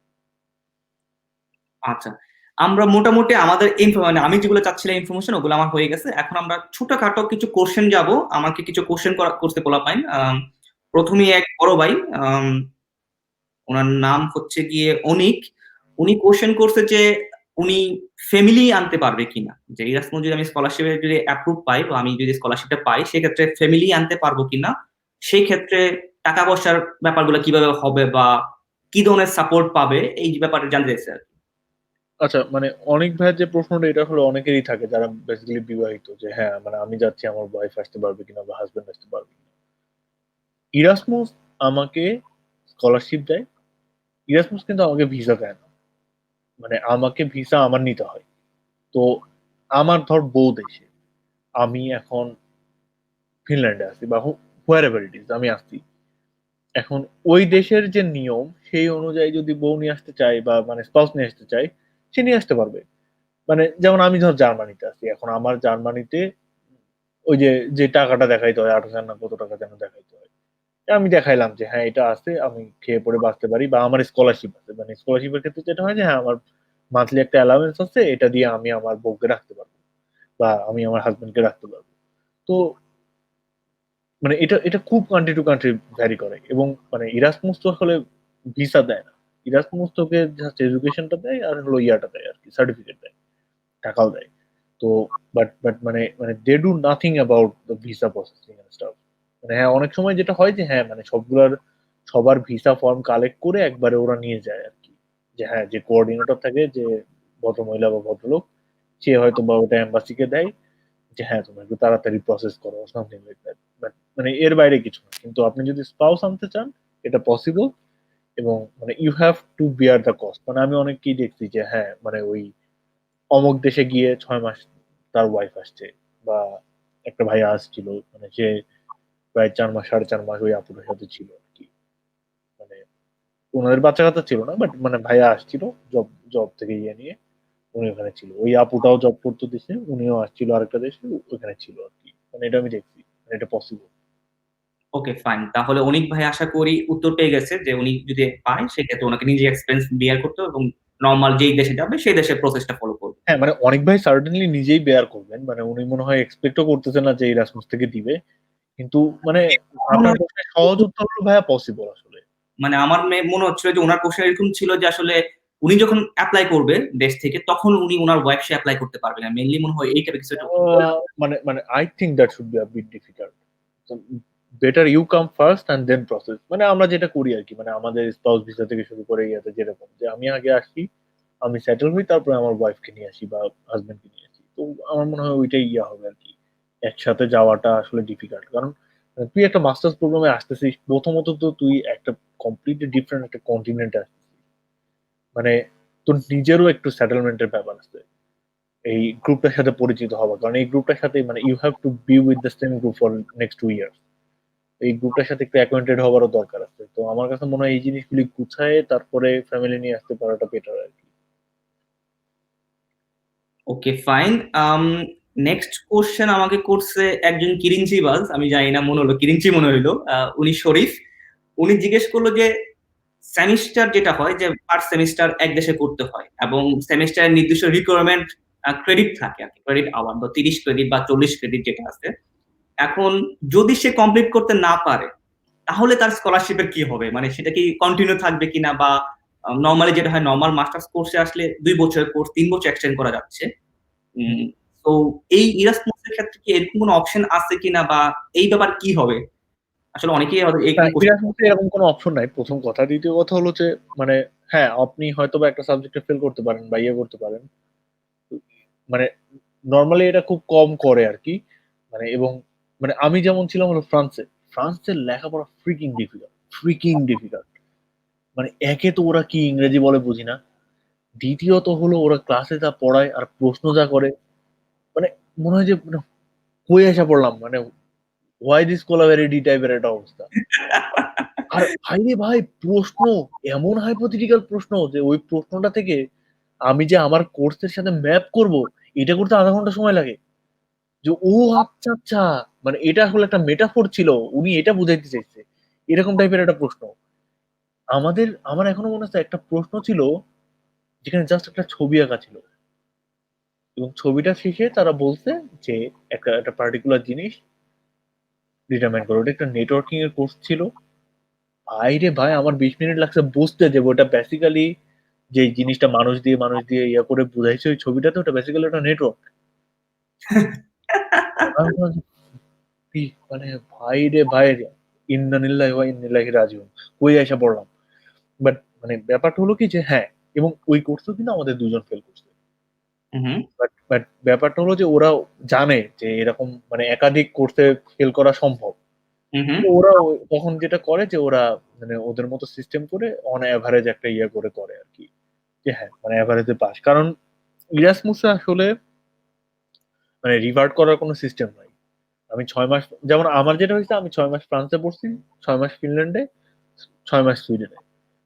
আচ্ছা, আমরা মোটামুটি আমাদের মানে আমি যেগুলো চাচ্ছিলাম ইনফরমেশন ওগুলো আমার হয়ে গেছে। এখন আমরা ছোটখাটো কিছু কোশ্চেন যাব। আমাকে কিছু কোশ্চেন করতে পোলাপাইন। প্রথমেই এক বড় ভাই, আম, ওনার নাম হচ্ছে গিয়ে অনিক। উনি কোশ্চেন করছে যে উনি ফ্যামিলি আনতে পারবে কিনা, যে ইরাসমাস যদি আমি স্কলারশিপে যদি অ্যাপ্রুভ পাই বা আমি যদি স্কলারশিপটা পাই সেক্ষেত্রে ফ্যামিলি আনতে পারবো কিনা, সেই ক্ষেত্রে টাকা পয়সার ব্যাপারগুলো কিভাবে হবে বা কি ধরনের সাপোর্ট পাবে এই ব্যাপারে জানতে চাইছে আর কি। আচ্ছা, মানে অনেক ভাইয়ের যে প্রশ্নটা এটা হলো অনেকেরই থাকে যারা বেসিক্যালি বিবাহিত, যে হ্যাঁ মানে আমি যাচ্ছি আমার ওয়াইফ আসতে পারবে কিনা বা হাজবেন্ড আসতে পারবে কিনা। ইরাসমুস আমাকে স্কলারশিপ দেয়। ইরাসমুস কিন্তু আমাকে ভিসা দেয় না। মানে আমাকে ভিসা আমার নিতে হয়। তো আমার ধর বউ দেশে, আমি এখন ফিনল্যান্ডে আছি বা হোয়ার এভার ইট ইজ আমি আসছি। এখন ওই দেশের যে নিয়ম সেই অনুযায়ী যদি বউ নিয়ে আসতে চাই বা মানে স্পাউস নিয়ে আসতে চাই, সে নিয়ে আসতে পারবে। মানে যেমন আমি ধর জার্মানিতে আছি, এখন আমার জার্মানিতে ওই যে যে টাকাটা দেখাইতে হয় 8,000 না কত টাকা যেন দেখাইতে হয়, আমি দেখাইলাম যে হ্যাঁ এটা আছে, আমি খেয়ে পরে বাঁচতে পারি বা আমার স্কলারশিপ আছে। মানে স্কলারশিপের ক্ষেত্রে যেটা হয় যে হ্যাঁ আমার মান্থলি একটা অ্যালাউন্স আছে, এটা দিয়ে আমি আমার বউকে রাখতে পারবো বা আমি আমার হাজবেন্ডকে রাখতে পারবো। তো মানে এটা এটা খুব কান্ট্রি টু কান্ট্রি ভ্যারি করে। এবং মানে ইরাসমুস তো আসলে ভিসা দেয় না। ইরাসমুস তোকে জাস্ট এডুকেশনটা দেয় আর হলো ইয়াটা দেয় আর কি, সার্টিফিকেট দেয়, টাকাও দেয়। তো বাট মানে মানে they do nothing about the visa processing and stuff. মানে হ্যাঁ অনেক সময় যেটা হয় যে হ্যাঁ মানে সবার ভিসা ফর্ম কালেক্ট করে একবারে ওরা নিয়ে যায় আর কি। যে হ্যাঁ যে কোঅর্ডিনেটর থাকে, যে ভদ্রমহিলা বা ভদ্রলোক, সে হয়তো বা ওটা এম্বাসিকে দেয় যে হ্যাঁ তোমরা একটু তাড়াতাড়ি প্রসেস করো সামথিং লাইক দ্যাট। বাট মানে এর বাইরে কিছু না। কিন্তু আপনি যদি স্পাউস আনতে চান এটা পসিবল। এবং মানে you have to bear the cost. মানে আমি অনেককেই দেখছি যে হ্যাঁ মানে ওই অমুক দেশে গিয়ে 6 মাস তার ওয়াইফ আসছে, বা একটা ভাইয়া আসছিল মানে সে প্রায় 4 মাস 4.5 মাস ওই আপুটার সাথে ছিল আর কি। মানে ওনাদের বাচ্চা কাচ্চা ছিল না, বাট মানে ভাইয়া আসছিল জব জব থেকে ইয়ে নিয়ে, উনি ওখানে ছিল। ওই আপুটাও জব করতো দেশে, উনিও আসছিল আরেকটা দেশে, ওখানে ছিল আর কি। মানে এটা আমি দেখছি, মানে এটা পসিবল। ওকে ফাইন, তাহলে অনিক ভাই আশা করি উত্তর পেয়ে গেছে যে উনি যদি পায় সেক্ষেত্রে ওনাকে নিজে এক্সপেন্স বিয়ার করতে হবে এবং নর্মাল যেই দেশে যাবে সেই দেশের প্রসেসটা ফলো করবে। হ্যাঁ মানে অনেক ভাই সার্টেনলি নিজেই বেয়ার করবেন। মানে উনি মনে হয় এক্সপেক্টও করতেছেন না যে ইরাসমাস থেকে দিবে। কিন্তু মানে আমার মনে আপনার হয়, পক্ষে সহজ উত্তর হলো ভাইয়া পসিবল আসলে। মানে আমার মনে হচ্ছিল যে ওনার কোশ্চেন এরকম ছিল যে আসলে উনি যখন অ্যাপ্লাই করবে দেশ থেকে তখন উনি ওনার ওয়াইফ সে অ্যাপ্লাই করতে পারবে না, মেইনলি মনে হয় এই টাইপের কিছু একটা। মানে মানে I think that should be a bit difficult. Better you come first and then process. মানে আমরা যেটা করি আর কি, মানে আমাদের স্পাউস ভিসা থেকে শুরু করে ইয়াতে যেরকম, যে আমি আগে আসি, আমি সেটেল হই, তারপরে আমার ওয়াইফকে নিয়ে আসি বা হাজবেন্ডকে নিয়ে আসি। তো আমার মনে হয় ওইটাই ইয়া হবে আর কি। একসাথে যাওয়াটা আসলে ডিফিকাল্ট, কারণ তুই একটা মাস্টার্স প্রোগ্রামে আসতেছিস, প্রথমত তো তুই একটা কমপ্লিটলি ডিফারেন্ট একটা কন্টিনেন্টে আসতেছিস। মানে তোর নিজেরও একটু সেটেলমেন্টের ব্যাপার আছে, এই গ্রুপটার সাথে পরিচিত হওয়া। কারণ এই গ্রুপটার সাথে মানে you have to be with the same group for next 2 years. এই গ্রুপটার সাথে একটু অ্যাকোয়েন্টেড হওয়ারও দরকার আছে। তো আমার কাছে মনে হয় এই জিনিসগুলি গুছায় তারপরে ফ্যামিলি নিয়ে আসতে পারাটা বেটার আর কি। Okay fine. নেক্সট কোশ্চেন আমাকে করছে একজন কিরিঞ্চিবাজ, আমি জানি না, মনে হলো কিরিঞ্চি মনে হইলো। উনি শরীফ। উনি জিজ্ঞেস করলো যে সেমিস্টার যেটা হয় যে পার সেমিস্টার এক দেশে করতে হয় এবং সেমিস্টারের নির্দিষ্ট রিকোয়ারমেন্ট ক্রেডিট থাকে আর কি, ক্রেডিট আওয়ার বা 30 ক্রেডিট বা 40 ক্রেডিট যেটা আছে। এখন যদি সে কমপ্লিট করতে না পারে তাহলে তার স্কলারশিপের কি হবে, মানে সেটা কি কন্টিনিউ থাকবে কিনা, বা নর্মালি যেটা হয় নর্মাল মাস্টার্স কোর্সে আসলে 2 বছরের কোর্স 3 বছর এক্সটেন্ড করা যাচ্ছে। তো এই ইরাসমাস এর ক্ষেত্রে কি এরকম কোনো অপশন আছে কিনা, বা এই ব্যাপার কি হবে? আসলে অনেকেই হয়তো এরকম কোশ্চেন। ইরাসমাসে এরকম কোনো অপশন নাই, প্রথম কথা। দ্বিতীয় কথা হলো যে মানে হ্যাঁ আপনি হয়তো বা একটা সাবজেক্টে ফেল করতে পারেন বা ইয়ে করতে পারেন। মানে নর্মালি এটা খুব কম করে আর কি। মানে এবং মানে আমি যেমন ছিলাম হলো ফ্রান্সে, ফ্রান্সের লেখাপড়া ফ্রিকিং ডিফিকাল্ট। মানে একে তো ওরা কি ইংরেজি বলে বুঝি না, দ্বিতীয়ত হলো ওরা ক্লাসে যা পড়ায় আর প্রশ্ন যা করে, মানে মনে হয় যে কই আসা পড়লাম, মানে হোয়াই দিস কোলাভেরিটি টাইপের একটা অবস্থা। আর ভাই রে ভাই, প্রশ্ন এমন হাইপোথেটিক্যাল প্রশ্ন যে ওই প্রশ্নটা থেকে আমি যে আমার কোর্সের সাথে ম্যাপ করব, এটা করতে ০.৫ ঘন্টা সময় লাগে। যে ও আচ্ছা, আচ্ছা, মানে এটা আসলে একটা মেটাফোর ছিল। উনি এটা বুঝাইতে চাইছে। এরকম টাইপের একটা প্রশ্ন। আমার এখনো মনে আছে একটা প্রশ্ন ছিল যেখানে জাস্ট একটা ছবি আঁকা ছিল। এবং ছবিটা শেষে তারা বলছে যে একটা পার্টিকুলার জিনিস ডিটারমাইন করো। ওটা একটা নেটওয়ার্কিং এর কোর্স ছিল। ভাই রে ভাই, আমার ২০ মিনিট লাগছে বুঝতে যে ওটা বেসিক্যালি যে জিনিসটা মানুষ দিয়ে ইয়া করে বুঝাইছে ওই ছবিটাতে, ওটা বেসিক্যালি একটা নেটওয়ার্ক। আমি বললাম যে, কি মানে ভাই রে ভাই, ইন্না লিল্লাহি ওয়া ইন্না ইলাইহি রাজিউন। কই আইসা পড়লাম। বাট মানে ব্যাপারটা হলো কি যে হ্যাঁ, এবং ওই কোর্সেও কিন্তু আমাদের ২ জন ফেল করছে। হুম বাট ব্যাপারটা হলো যে ওরা জানে যে এরকম মানে একাধিক কোর্সে ফেল করা সম্ভব। হুম হুম তো ওরা তখন যেটা করে যে ওরা মানে ওদের মতো সিস্টেম করে অন এভারেজ একটা ইয়ে করে আরকি। যে হ্যাঁ, মানে এভারেজে পাস। কারণ ইরাসমাসে আসলে মানে রিভার্ট করার কোনো সিস্টেম নাই। আমি ৬ মাস, যেমন আমার যেটা হইছে, আমি ৬ মাস ফ্রান্সে পড়ছি, ৬ মাস ফিনল্যান্ডে, ৬ মাস সুইডেনে।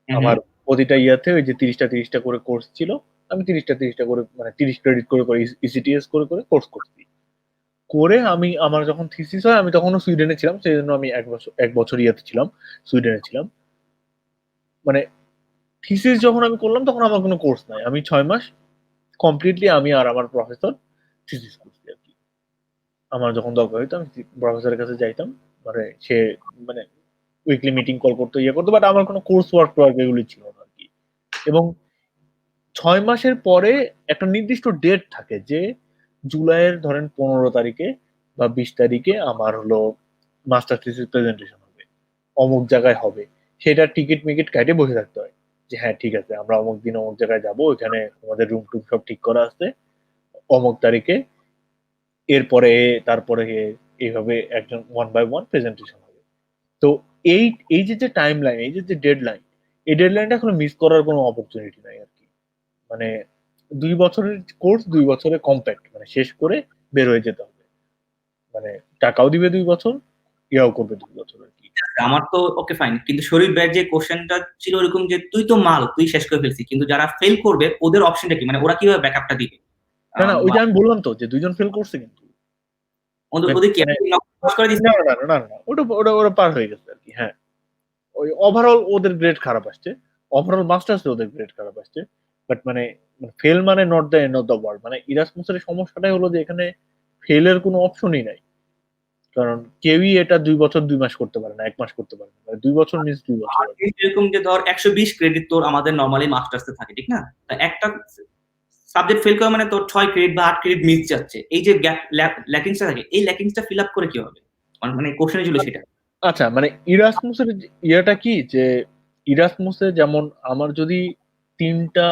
হুম আমার প্রতিটা ইয়াতে ওই যে ৩০ টা করে কোর্স ছিল। আমি ৩০ টা করে মানে ৩০ ক্রেডিট করে ইসিটিএস করে কোর্স করছি। করে আমি আমার যখন থিসিস হয় আমি তখনও সুইডেনে ছিলাম। সেজন্য আমি ১ বছর ইয়াতে ছিলাম, সুইডেনে ছিলাম। মানে থিসিস যখন আমি করলাম তখন আমার কোনো কোর্স নাই। আমি ৬ মাস কমপ্লিটলি আমি আর আমার প্রফেসর থিসিস করছি আরকি। আমার যখন দরকার হইতো আমি প্রফেসরের কাছে যাইতাম। মানে সে মানে উইকলি মিটিং কল করতো, ইয়ে করতো। বাট আমার কোনো কোর্স ওয়ার্ক এগুলি ছিল না আরকি। এবং ৬ মাসের পরে একটা নির্দিষ্ট ডেট থাকে যে জুলাইয়ের ধরেন ১৫ তারিখে বা ২০ তারিখে আমার হলো মাস্টার থিসিস প্রেজেন্টেশন হবে। অমুক জায়গায় হবে। সেটার টিকিট-মিকিট কাইটে বসে থাকতে হয়। যে হ্যাঁ, ঠিক আছে, আমরা অমুক দিন অমুক জায়গায় যাবো। ওইখানে আমাদের রুম-টুম সব ঠিক করা আছে। অমুক তারিখে এরপরে তারপরে এইভাবে একজন ওয়ান বাই ওয়ান প্রেজেন্টেশন হবে। তো এই এই যে টাইমলাইন, এই যে ডেডলাইন, এই ডেডলাইনটা এখন মিস করার কোনো অপরচুনিটি নাই আরকি। মানে ২ বছরের কোর্স ২ বছরে কমপ্যাক্ট মানে শেষ করে বের হয়ে যেতে হবে। মানে টাকাও দিবে ২ বছর, ইয়াও করবে ২ বছর আরকি। আমার তো ওকে ফাইন, কিন্তু শরীফ ভাইয়ের যে কোশ্চেনটা ছিল ওরকম যে তুই তো মাল, তুই শেষ করে ফেলছিস, কিন্তু যারা ফেল করবে ওদের অপশনটা কি, মানে ওরা কিভাবে ব্যাকআপটা দিবে? না, না, ওই বা যে আমি বললাম তো যে ২ জন ফেল করছে কিন্তু। ওদের ওদের কি মানে পাস করে দিচ্ছে? না। ওটা পার হয়ে গেছে আরকি। হ্যাঁ। ওই ওভারঅল ওদের গ্রেড খারাপ আসছে। ওভারঅল মাস্টার্স এ ওদের গ্রেড খারাপ আসছে। বাট মানে ফেল মানে not the end of the world. মানে ইরাসমাস এর সমস্যাটাই হলো যে এখানে ফেল এর কোনো অপশনই নাই। কারণ কেউই এটা ২ বছর ২ মাস করতে পারে না, ১ মাস করতে পারে না। মানে ২ বছর মিনস ২ বছর আর আরকি। এরকম যে ধর ১২০ ক্রেডিট তোর আমাদের নরমালি মাস্টার্সে থাকে, ঠিক না? তা একটা সাবজেক্ট ফেল করা মানে তোর ৬ ক্রেডিট বা ৮ ক্রেডিট মিস যাচ্ছে। এই যে গ্যাপ ল্যাকিংসটা থাকে, এই ল্যাকিংসটা ফিল আপ করে কি হবে? মানে কোশ্চেন ছিল সেটা। আচ্ছা, মানে ইরাসমাস এর ইয়েটা কি যে ইরাসমাস এ যেমন আমার যদি ৩ টা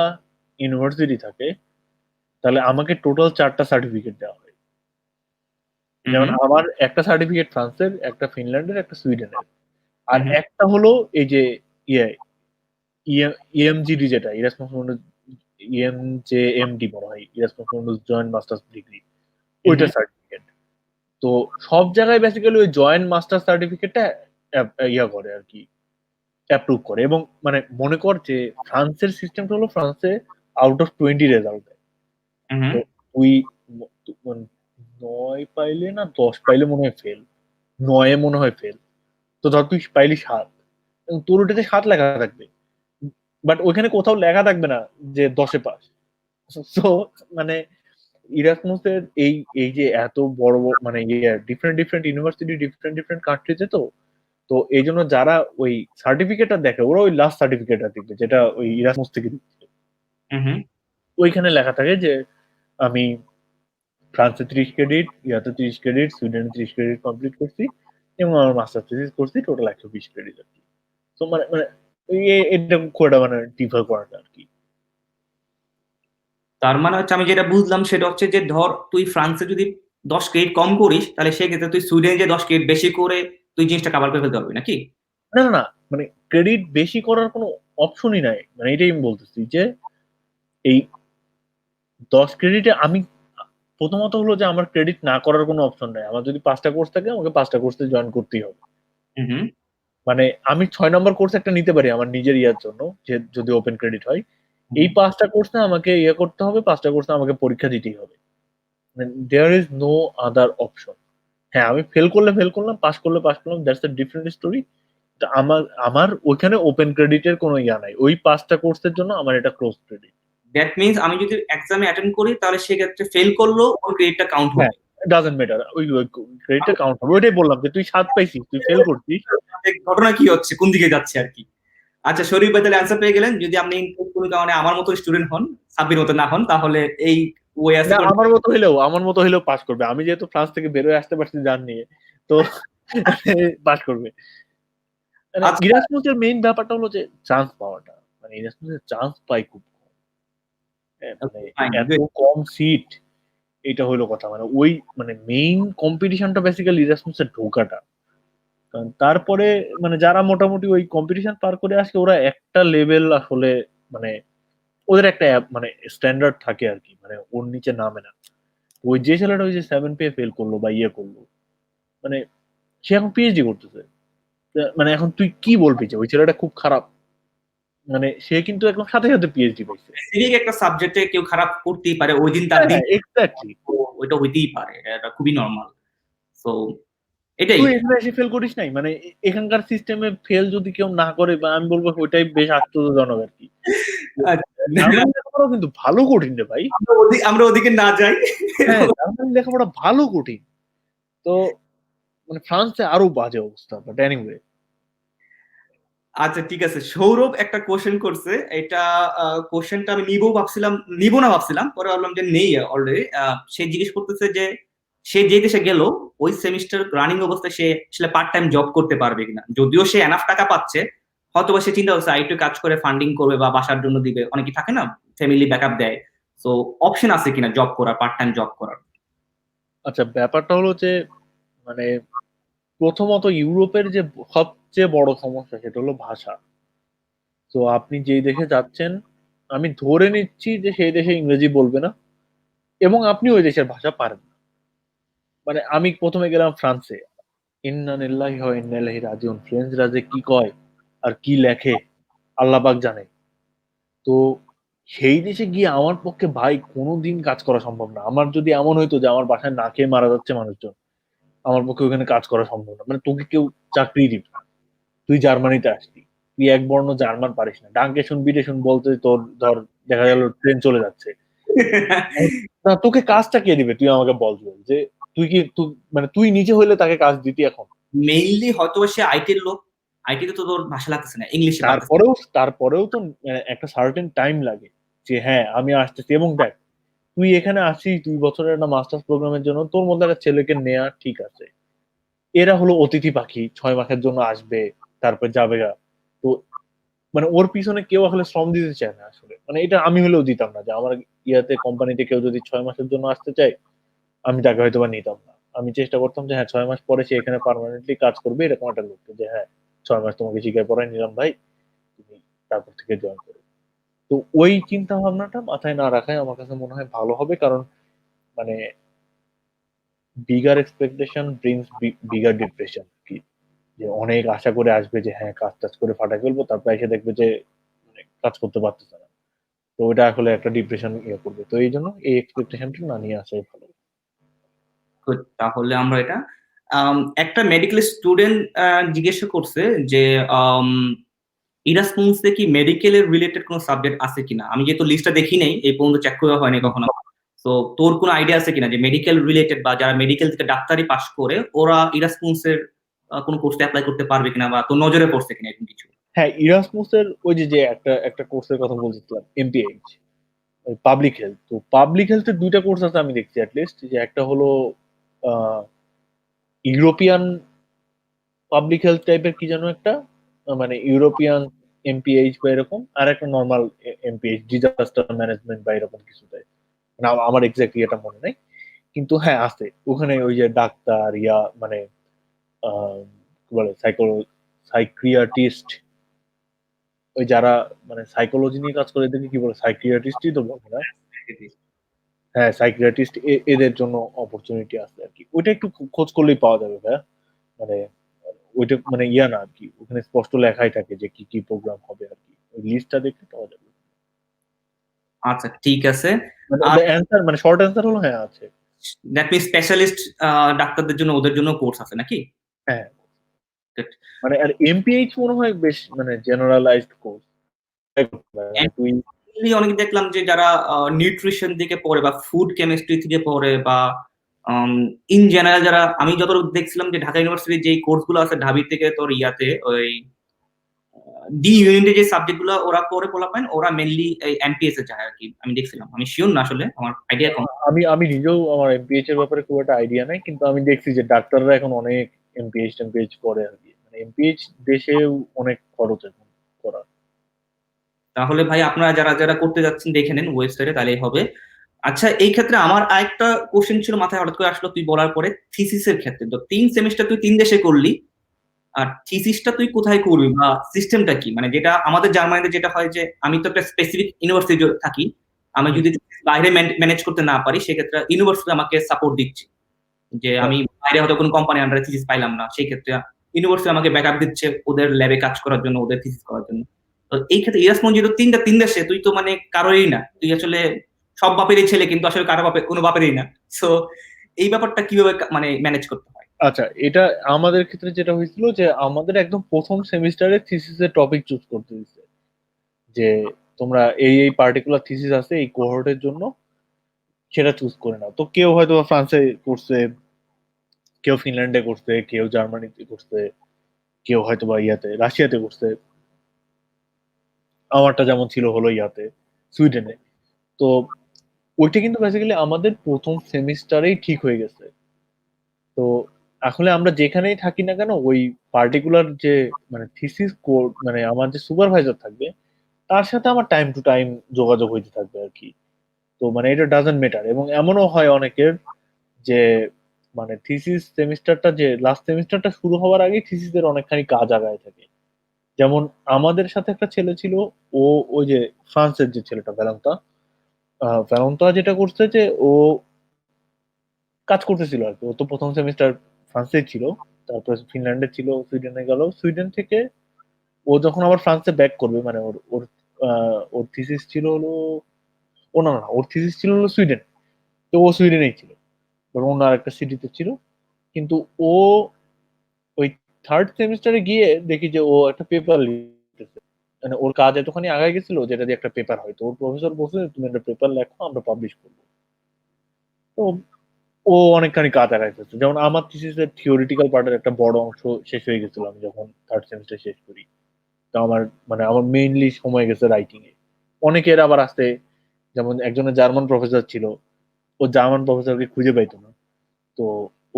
ইউনিভার্সিটি থাকে, তাহলে আমাকে টোটাল ৪ টা সার্টিফিকেট দেওয়া হয়। হু, হু, যেমন আমার একটা সার্টিফিকেট ফ্রান্সের, একটা ফিনল্যান্ডের, একটা সুইডেনের। হু, আর হু, একটা হলো এই যে ইয়ে ইএমজিডি, যেটা ইরাসমাস মুন্ডাস ইএমজেএমডি মনে হয়, Erasmus Mundus joint masters degree, হু, হু। ওইটার সার্টিফিকেট। তো সব জায়গায় বেসিক্যালি ওই জয়েন্ট মাস্টার সার্টিফিকেটটা ইয়া করে আরকি, অ্যাপ্রুভ করে। এবং মানে মনে কর যে ফ্রান্সের সিস্টেমটা হলো ফ্রান্সে আউট অফ 20 রেজাল্ট দেয়। হুম, হুম। তো তুই ম মান ৯ পাইলে না ১০ পাইলে মনে হয় ফেল। ৯ এ মনে হয় ফেল। তো ধর তুই পাইলি ৭, এবং তোর ওটাতে ৭ লেখা থাকবে। বাট ওইখানে কোথাও লেখা থাকবে না যে ১০ এ পাস। সো মানে ইরাসমাসের এই যে এত বড় মানে ডিফারেন্ট ইউনিভার্সিটি, ডিফারেন্ট কান্ট্রিতে তো। তো এইজন্য যারা ওই সার্টিফিকেটটা দেখে ওরা ওই লাস্ট সার্টিফিকেটটা দেখবে যেটা ওই ইরাসমাস থেকে দিচ্ছে। হুম, হুম। ওইখানে লেখা থাকে যে আমি ফ্রান্সে ৩০ ক্রেডিট, ইয়াতে ৩০ ক্রেডিট, সুইডেনে ৩০ ক্রেডিট কমপ্লিট করছি এবং আমার মাস্টার থিসিস করছি টোটাল ১২০ ক্রেডিট আরকি। সো মানে এটা খুব একটা মানে ডিফার করে না আরকি। তার মানে হচ্ছে আমি যেটা বুঝলাম সেটা হচ্ছে যে ধর তুই ফ্রান্সে যদি ১০ ক্রেডিট কম করিস, তাহলে সেক্ষেত্রে তুই সুইডেনে যে ১০ ক্রেডিট বেশি করে তুই জিনিসটা কভার করে ফেলতে পারবি নাকি? না। মানে ক্রেডিট বেশি করার কোনো অপশনই নাই। মানে এটাই আমি বলতেছি যে এই ১০ ক্রেডিটে আমি প্রথমত হলো যে আমার ক্রেডিট না করার কোনো অপশন নাই। আমার যদি ৫ টা কোর্স থাকে আমাকে ৫ টা কোর্সে জয়েন করতেই হবে। হুম। মানে আমি ৬ নাম্বার কোর্স একটা নিতে পারি আমার নিজের ইয়ার জন্য, যে যদি ওপেন ক্রেডিট হয়। হুম। এই ৫ টা কোর্স না আমাকে ইয়ে করতে হবে, ৫ টা কোর্স না আমাকে পরীক্ষা দিতেই হবে। মানে there is no other option. হ্যাঁ, আমি ফেল করলে ফেল করলাম, পাস করলে পাস করলাম, দ্যাটস আ ডিফারেন্ট স্টোরি। আমার আমার ওইখানে ওপেন ক্রেডিটের কোনো ইয়া নাই। ওই ৫ টা কোর্সের জন্য আমার এটা ক্লোজ ক্রেডিট। দ্যাট মিনস আমি যদি এক্সামে অ্যাটেন্ড করি তাহলে সেক্ষেত্রে ফেল করলেও ওই ক্রেডিটটা কাউন্ট হ্যাঁ, হবে। Doesn't matter. ওই ক্রেডিটটা কাউন্ট হবে। ওইটাই বললাম যে তুই ৭ পাইছিস, তুই ফেল করছিস। ঘটনা কি হচ্ছে, কোন দিকে যাচ্ছে আর কি। আচ্ছা, শরীফ ভাই তাহলে অ্যান্সার পেয়ে গেলেন। যদি আপনি কোনো কারণে আমার মতো স্টুডেন্ট হন, সাব্বির মতো না হন, তাহলে এই ওয়ে আছে না, করে। আমার মতো হইলেও পাস করবে। আমি যেহেতু ফ্রান্স থেকে বের হয়ে আসতে পারছি জার্নি নিয়ে, তো পাস করবে। মানে আচ্ছা, ইরাসমাসের মেইন ব্যাপারটা হলো যে চান্স পাওয়াটা। মানে ইরাসমাসের চান্স পাই খুব কম। হ্যাঁ, মানে ফাইন, এত কম সিট, এটা হইলো কথা। মানে ওই মানে মেইন কম্পিটিশনটা বেসিক্যালি ইরাসমাসে ঢোকাটা। কারণ তারপরে মানে যারা মোটামুটি ওই কম্পিটিশন পার করে আসে ওরা একটা লেভেল আসলে মানে ওদের একটা মানে স্ট্যান্ডার্ড থাকে আর কি। মানে ওর নিচে নামে না। ওই যে ছেলেটা ওই যে 7 পেয়ে ফেল করলো বা ইয়ে করলো, মানে সে এখন পিএইচডি করতেছে। মানে এখন তুই কি বলবি যে ওই ছেলেটা খুব খারাপ? মানে সে কিন্তু একদম সাথে সাথে পিএইচডি পাইছে। স্পেসিফিক একটা সাবজেক্টে কেউ খারাপ করতেই পারে, ওই দিন তার হ্যাঁ, দিন হ্যাঁ, এক্স্যাক্টলি। ওইটা হইতেই পারে, এটা খুবই নর্মাল। সো এটাই। তুই এখানে এসে ফেল করিস নাই, মানে এখানকার সিস্টেমে ফেল যদি কেউ না করে, বা আমি বলবো ওইটাই বেশ আশ্চর্যজনক আর কি। জার্মানি লেখাপড়া কিন্তু ভালো কঠিন রে ভাই। আমরা ওদিকে না যাই। হ্যাঁ, জার্মানি লেখাপড়া ভালো কঠিন। তো মানে ফ্রান্সে আরো বাজে অবস্থা, বাট এনিওয়ে। আচ্ছা ঠিক আছে, সৌরভ একটা কোশ্চেন করছে। এটা কোশ্চেনটা আমি নিবো না ভাবছিলাম, পরে ভাবলাম যে নেই অলরেডি। সে জিজ্ঞেস করতেছে যে সে যে দেশে গেল ওই সেমিস্টার রানিং অবস্থায় সে আসলে পার্ট টাইম জব করতে পারবে কিনা। যদিও সে এনাফ টাকা পাচ্ছে, হয়তো বা সে চিন্তা করছে আরেকটু কাজ করে ফান্ডিং করবে বা বাসার জন্য দিবে, অনেকে থাকে না ফ্যামিলি ব্যাকআপ দেয়। তো অপশন আছে কিনা জব করার, পার্ট টাইম জব করার। আচ্ছা, ব্যাপারটা হলো যে মানে প্রথমত ইউরোপের যে সবচেয়ে বড় সমস্যা সেটা হলো ভাষা। তো আপনি যেই দেশে যাচ্ছেন, আমি ধরে নিচ্ছি যে সেই দেশে ইংরেজি বলবে না, এবং আপনি ওই দেশের ভাষা পারেন না। মানে আমি প্রথমে গেলাম ফ্রান্সে, ইন্না লিল্লাহি ওয়া ইন্না ইলাইহি রাজিউন। ফ্রেঞ্চরা যে কি কয় আর কি লেখে আল্লাহ পাক জানে। তো সেই দেশে গিয়ে আমার পক্ষে ভাই কোনোদিন কাজ করা সম্ভব না। আমার যদি এমন হইতো যে আমার বাসায় না খেয়ে মারা যাচ্ছে মানুষজন, আমার পক্ষে ওখানে কাজ করা সম্ভব না। মানে তোকে কেউ চাকরি দিবে না। তুই জার্মানিতে আসলি, তুই এক বর্ণ জার্মান পারিস না, ডাঙ্কে শুন বিটে শুন বলতে তোর ধর দেখা গেল ট্রেন চলে যাচ্ছে। না, তোকে কাজটা কে দিবে তুই আমাকে বল জুয়েল, যে তুই মানে তুই নিজে হইলে তাকে কাজ দিতি এখন। মেইনলি হয়তো সে আইটির লোক, আইটিতে তো তোর ভাষা লাগতেছে না, ইংলিশে পারতেছে। তারপরেও তো একটা সার্টেন টাইম লাগে যে হ্যাঁ আমি আসতেছি। এবং দেখ, তুই এখানে আসিস ২ বছরের একটা মাস্টার্স প্রোগ্রামের জন্য, তোর মধ্যে একটা ছেলেকে নেয়া ঠিক আছে। এরা হলো অতিথি পাখি, ৬ মাসের জন্য আসবে, তারপর যাবে গা। তো মানে ওর পিছনে কেউ আসলে শ্রম দিতে চায় না আসলে। মানে এটা আমি হলেও দিতাম না, যে আমার ইয়াতে কোম্পানিতে কেউ যদি ৬ মাসের জন্য আসতে চায়, আমি তাকে হয়তো বা নিতাম না। আমি চেষ্টা করতাম যে হ্যাঁ ৬ মাস পরে সে এখানে পার্মানেন্টলি কাজ করবে, এরকম একটা লোককে, যে হ্যাঁ ৬ মাস তোমাকে শিখায় পড়াই নিলাম ভাই, তুমি তারপর থেকে জয়েন করো। তো ওই চিন্তা ভাবনাটা মাথায় না রাখাই আমার কাছে মনে হয় ভালো হবে। কারণ মানে bigger expectation brings bigger depression কি, যে অনেক আশা করে আসবে যে হ্যাঁ কাজ টাজ করে ফাটাই ফেলবো, তারপর এসে দেখবে যে মানে কাজ করতে পারতেছে না। তো ওইটা আসলে একটা ডিপ্রেশন ইয়ে করবে। তো এই জন্য এই এক্সপেকটেশনটা না নিয়ে আসাই ভালো। Good, তাহলে আমরা এটা একটা মেডিকেল স্টুডেন্ট জিজ্ঞাসা করছে যে ইরাসমুসে কি মেডিকেলের রিলেটেড কোনো সাবজেক্ট আছে কিনা। আমি যেহেতু লিস্টটা দেখি নাই, এই পর্যন্ত চেক করা হয়নি কখনো। তো তোর কোনো আইডিয়া আছে কিনা যে মেডিকেল রিলেটেড বা যারা মেডিকেল থেকে ডাক্তারি পাস করে ওরা ইরাসমুসের কোনো কোর্সে অ্যাপ্লাই করতে পারবে কিনা, বা তোর নজরে পড়ছে কিনা এরকম কিছু। হ্যাঁ, ইরাসমুসের ওই যে যে একটা একটা কোর্সের কথা বলছিলাম, এমপিএইচ, পাবলিক হেলথ। তো পাবলিক হেলথের ২টা কোর্স আছে আমি দেখছি অ্যাটলিস্ট। যে একটা হলো ইউরোপিয়ান পাবলিক হেলথ টাইপের কি যেন একটা, মানে ইউরোপিয়ান এমপিএইচ বা এরকম, আর একটা নর্মাল এমপিএইচ ডিজাস্টার ম্যানেজমেন্ট বা এরকম কিছু টাইপ। না, আমার এক্স্যাক্টলি এটা মনে নাই। কিন্তু হ্যাঁ আছে ওখানে ওই যে ডাক্তার ইয়া মানে কি বলে সাইক্রিয়াটিস্ট, ওই যারা মানে সাইকোলজি নিয়ে কাজ করে এদেরকে কি বলে, সাইক্রিয়াটিস্টই তো বলে না? হ্যাঁ, সাইকিয়াট্রিস্ট এদের জন্য অপরচুনিটি আছে আর কি। ওইটা একটু খোঁজ করলেই পাওয়া যাবে ভাইয়া। মানে ওইটা মানে ইয়া না আর কি, ওখানে স্পষ্ট লেখাই থাকে যে কি কি প্রোগ্রাম হবে আর কি, ওই লিস্টটা দেখলে পাওয়া যাবে। আচ্ছা, ঠিক আছে। মানে আর দ্য অ্যান্সার, মানে শর্ট অ্যান্সার হলো হ্যাঁ আছে। দ্যাট মিনস স্পেশালিস্ট ডাক্তারদের জন্য ওদের জন্য কোর্স আছে নাকি? হ্যাঁ, Good. মানে আর এমপিএইচ মনে হয় বেশ মানে জেনারেলাইজড কোর্স। মানে And তুই mainly অনেক দেখলাম যে যারা নিউট্রিশন দিকে পড়ে বা ফুড কেমিস্ট্রি থেকে পড়ে বা ইন জেনারেল যারা, আমি যতটুকু দেখছিলাম যে ঢাকা ইউনিভার্সিটির যে কোর্স গুলো আছে ঢাবি থেকে তোর ইয়াতে ওই ডি ইউনিটে যে সাবজেক্ট গুলো ওরা পড়ে পোলাপান, ওরা মেনলি এমপিএস এ যায় আর কি। আমি দেখছিলাম, আমি শিওর না আসলে, আমার আইডিয়া কম। আমি আমি নিজেও আমার এমপিএইচ এর ব্যাপারে খুব একটা আইডিয়া নাই, কিন্তু আমি দেখছি যে ডাক্তাররা এখন অনেক এমপিএইচ করে আর কি। মানে এমপিএইচ দেশে অনেক খরচ এখন করা। তাহলে ভাই আপনারা যারা যারা করতে যাচ্ছেন দেখে নেন ওয়েবসাইটে, তাহলেই হবে। আচ্ছা, এই ক্ষেত্রে আমার আরেকটা কোশ্চেন ছিল মাথায় হঠাৎ করে আসলো তুই বলার পরে, থিসিসের ক্ষেত্রে তো 3 সেমিস্টার তুই 3 দেশে করলি, আর থিসিসটা তুই কোথায় করবি বা সিস্টেমটা কি? মানে যেটা আমাদের জার্মানিতে যেটা হয় যে আমি তো একটা স্পেসিফিক ইউনিভার্সিটি থাকি, আমি হুম, যদি বাইরে ম্যানেজ করতে না পারি সেক্ষেত্রে ইউনিভার্সিটি আমাকে সাপোর্ট দিচ্ছে। যে আমি আচ্ছা। বাইরে হয়তো কোনো কোম্পানি আন্ডারে থিসিস পাইলাম না, সেই ক্ষেত্রে ইউনিভার্সিটি আমাকে ব্যাকআপ দিচ্ছে ওদের ল্যাবে কাজ করার জন্য, ওদের থিসিস করার জন্য। তো এই ক্ষেত্রে ইরাসমন যেহেতু 3 দেশে, তুই তো মানে কারোরই না, তুই আসলে সব বাপেরই ছেলে কিন্তু আসলে কারো বাপের কোনো বাপেরই না। সো এই ব্যাপারটা কিভাবে মানে ম্যানেজ করতে হয়? আচ্ছা, এটা আমাদের ক্ষেত্রে যেটা হয়েছিল যে আমাদের একদম প্রথম সেমিস্টারে থিসিসের টপিক চুজ করতে দিচ্ছে যে তোমরা এই পার্টিকুলার থিসিস আছে এই কোহর্টের জন্য, সেটা চুজ করে নাও। তো কেউ হয়তো বা ফ্রান্সে করছে, কেউ ফিনল্যান্ডে করছে, কেউ জার্মানিতে করছে, কেউ হয়তো বা ইয়াতে রাশিয়াতে করছে। আমারটা যেমন ছিল হলো ইয়াতে সুইডেনে। তো ওইটা কিন্তু বেসিক্যালি আমাদের প্রথম সেমিস্টারেই ঠিক হয়ে গেছে। তো আসলে আমরা যেখানেই থাকি না কেন ওই পার্টিকুলার যে মানে থিসিস মানে আমার যে সুপারভাইজার থাকবে তার সাথে আমার টাইম টু টাইম যোগাযোগ হইতে থাকবে আর কি। তো মানে এটা ডাজন্ট ম্যাটার। এবং এমনও হয় অনেকের যে মানে থিসিস সেমিস্টারটা যে লাস্ট সেমিস্টারটা শুরু হওয়ার আগে থিসিসের অনেকখানি কাজ আগায় থাকে। যেমন আমাদের সাথে একটা ছেলে ছিল, ও ওই যে ফ্রান্সের যে ছেলেটা ভ্যালন্তা, ভ্যালন্তা যেটা করছে যে ও কাজ করতেছিল আর কি। ও তো প্রথম সেমিস্টার ফ্রান্সে ছিল, তারপর ফিনল্যান্ডে ছিল, সুইডেনে গেল, সুইডেন থেকে ও যখন আবার ফ্রান্সে ব্যাক করবে মানে ওর ওর ওর থিসিস ছিল হলো, ও না না ওর থিসিস ছিল হলো সুইডেন। তো ও সুইডেনেই ছিল, এবং অন্য আরেকটা সিটিতে ছিল। কিন্তু ও ওই থার্ড সেমিস্টারে গিয়ে দেখি যে ও একটা পেপার লিখতেছে। মানে ওর কাজ এতখানি আগায় গেছিল যেটা দিয়ে একটা পেপার হয়। তো ওর প্রফেসর বলছে তুমি একটা পেপার লেখো, আমরা পাবলিশ করবো। তো ও অনেকখানি কাজ আগাইতেছে। যেমন আমার থিসিসের থিওরিটিক্যাল পার্টের একটা বড় অংশ শেষ হয়ে গেছিল আমি যখন থার্ড সেমিস্টার শেষ করি। তো আমার মানে আমার মেইনলি সময় গেছে রাইটিং এ। অনেকের আবার আছে, যেমন একজনের জার্মান প্রফেসর ছিল, ও জার্মান প্রফেসরকে খুঁজে পাইতো না। তো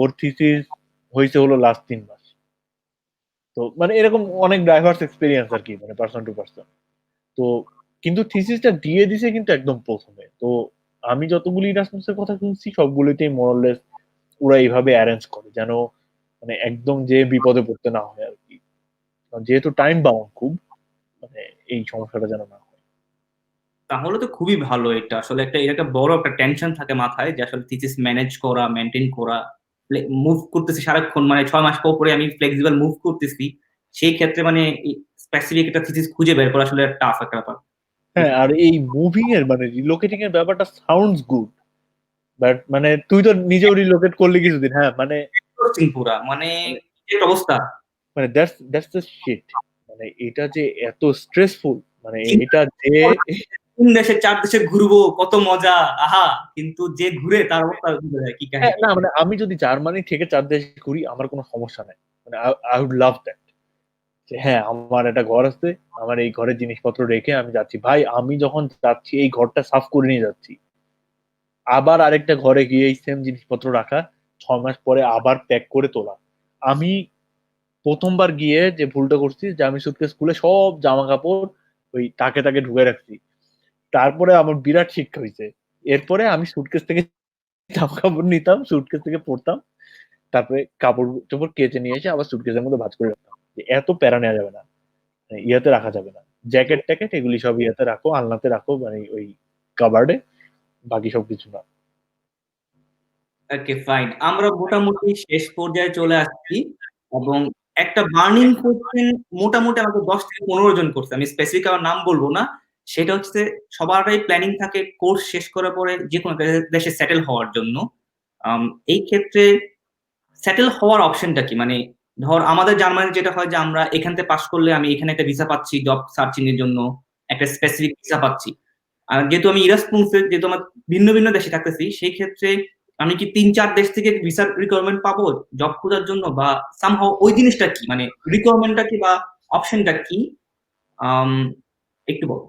ওর থিসিস হয়েছে হলো লাস্ট 3 মাস। তো মানে এরকম অনেক ডাইভার্স এক্সপিরিয়েন্স আর কি, মানে পার্সন টু পার্সন। তো কিন্তু থিসিসটা দিয়ে দিছে কিন্তু একদম প্রথমে। তো আমি যতগুলি ইরাসমাসের কথা শুনছি সবগুলিতেই মোরাললেস ওরা এইভাবে অ্যারেঞ্জ করে যেন মানে একদম যে বিপদে পড়তে না হয় আর কি। কারণ যেহেতু টাইম বাউন্ড খুব, মানে এই সমস্যাটা যেন না হয়। তাহলে তো খুবই ভালো। এটা আসলে একটা, এটা একটা বড় একটা টেনশন থাকে মাথায় যে আসলে থিসিস ম্যানেজ করা, মেনটেন করা, মুভ করতেছি সারাক্ষণ, মানে 6 মাস পর পরে আমি ফ্লেক্সিবল মুভ করতেছি, সেই ক্ষেত্রে মানে স্পেসিফিক একটা থিসিস খুঁজে বের করা আসলে টাফ একটা ব্যাপার। হ্যাঁ, আর এই মুভিং এর মানে রিলোকেটিং এর ব্যাপারটা সাউন্ডস গুড, বাট মানে তুই তো নিজেও রিলোকেট করলি কিছুদিন। হ্যাঁ মানে ইন্টারেস্টিং পুরা, মানে মানে কি একটা অবস্থা! মানে দ্যাটস দ্য শিট। মানে এটা যে এত স্ট্রেসফুল, মানে এটা যে 3 দেশে 4 দেশে ঘুরবো, কত মজা, আহা! কিন্তু যে ঘুরে তার অবস্থা বুঝা যায় কি হ্যাঁ, কাহিনী। না মানে আমি যদি জার্মানি থেকে 4 দেশ ঘুরি আমার কোনো সমস্যা নাই। মানে আই উড লাভ দ্যাট। যে হ্যাঁ, আমার একটা ঘর আছে, আমার এই ঘরের জিনিসপত্র রেখে আমি যাচ্ছি। ভাই আমি যখন যাচ্ছি এই ঘরটা সাফ করে নিয়ে যাচ্ছি। আবার আরেকটা ঘরে গিয়ে এই সেম জিনিসপত্র রাখা, 6 মাস পরে আবার প্যাক করে তোলা। আমি প্রথমবার গিয়ে যে ভুলটা করছি যে আমি সুটকেস খুলে সব জামা কাপড় ওই তাকে তাকে ঢুকে রাখছি। তারপরে আমার বিরাট শিক্ষা হয়েছে। এরপরে আমি সুটকেস থেকে জামা কাপড় নিতাম, সুটকেস থেকে পড়তাম, তারপরে কাপড় চোপড় কেচে নিয়ে এসে আবার সুটকেসের মধ্যে ভাঁজ করে রাখতাম। যে এত প্যারা নেওয়া যাবে না, মানে ইয়াতে রাখা যাবে না। তো জ্যাকেট ট্যাকেট এগুলি সব ইয়াতে রাখো, আলনাতে রাখো, মানে ওই কাবার্ডে, বাকি সব কিছু না। ওকে, ফাইন। আমরা মোটামুটি শেষ পর্যায়ে চলে আসছি এবং একটা বার্নিং কোয়েশ্চেন মোটামুটি আমাকে ১০ থেকে ১৫ জন করছে। আমি স্পেসিফিক কারো নাম বলব না। সেটা হচ্ছে সবারই প্ল্যানিং থাকে কোর্স শেষ করার পরে যেকোনো দেশে সেটেল হওয়ার জন্য। আম এই ক্ষেত্রে সেটেল হওয়ার অপশনটা কি? মানে ধর আমাদের জার্মানির যেটা হয় যে আমরা এখান থেকে পাস করলে আমি এখানে একটা ভিসা পাচ্ছি জব সার্চিং এর জন্য। একটা স্পেসিফিক ভিসা পাচ্ছি। আর যেহেতু আমি ইরাসমুসে যেহেতু আমার ভিন্ন, ভিন্ন দেশে থাকতেছি সেই ক্ষেত্রে আমি কি ৩-৪ দেশ থেকে ভিসার রিকোয়ারমেন্ট পাবো জব খোঁজার জন্য? বা সামহাউ ওই জিনিসটা কি? মানে রিকোয়ারমেন্টটা কি বা অপশনটা কি? আম একটু বলো।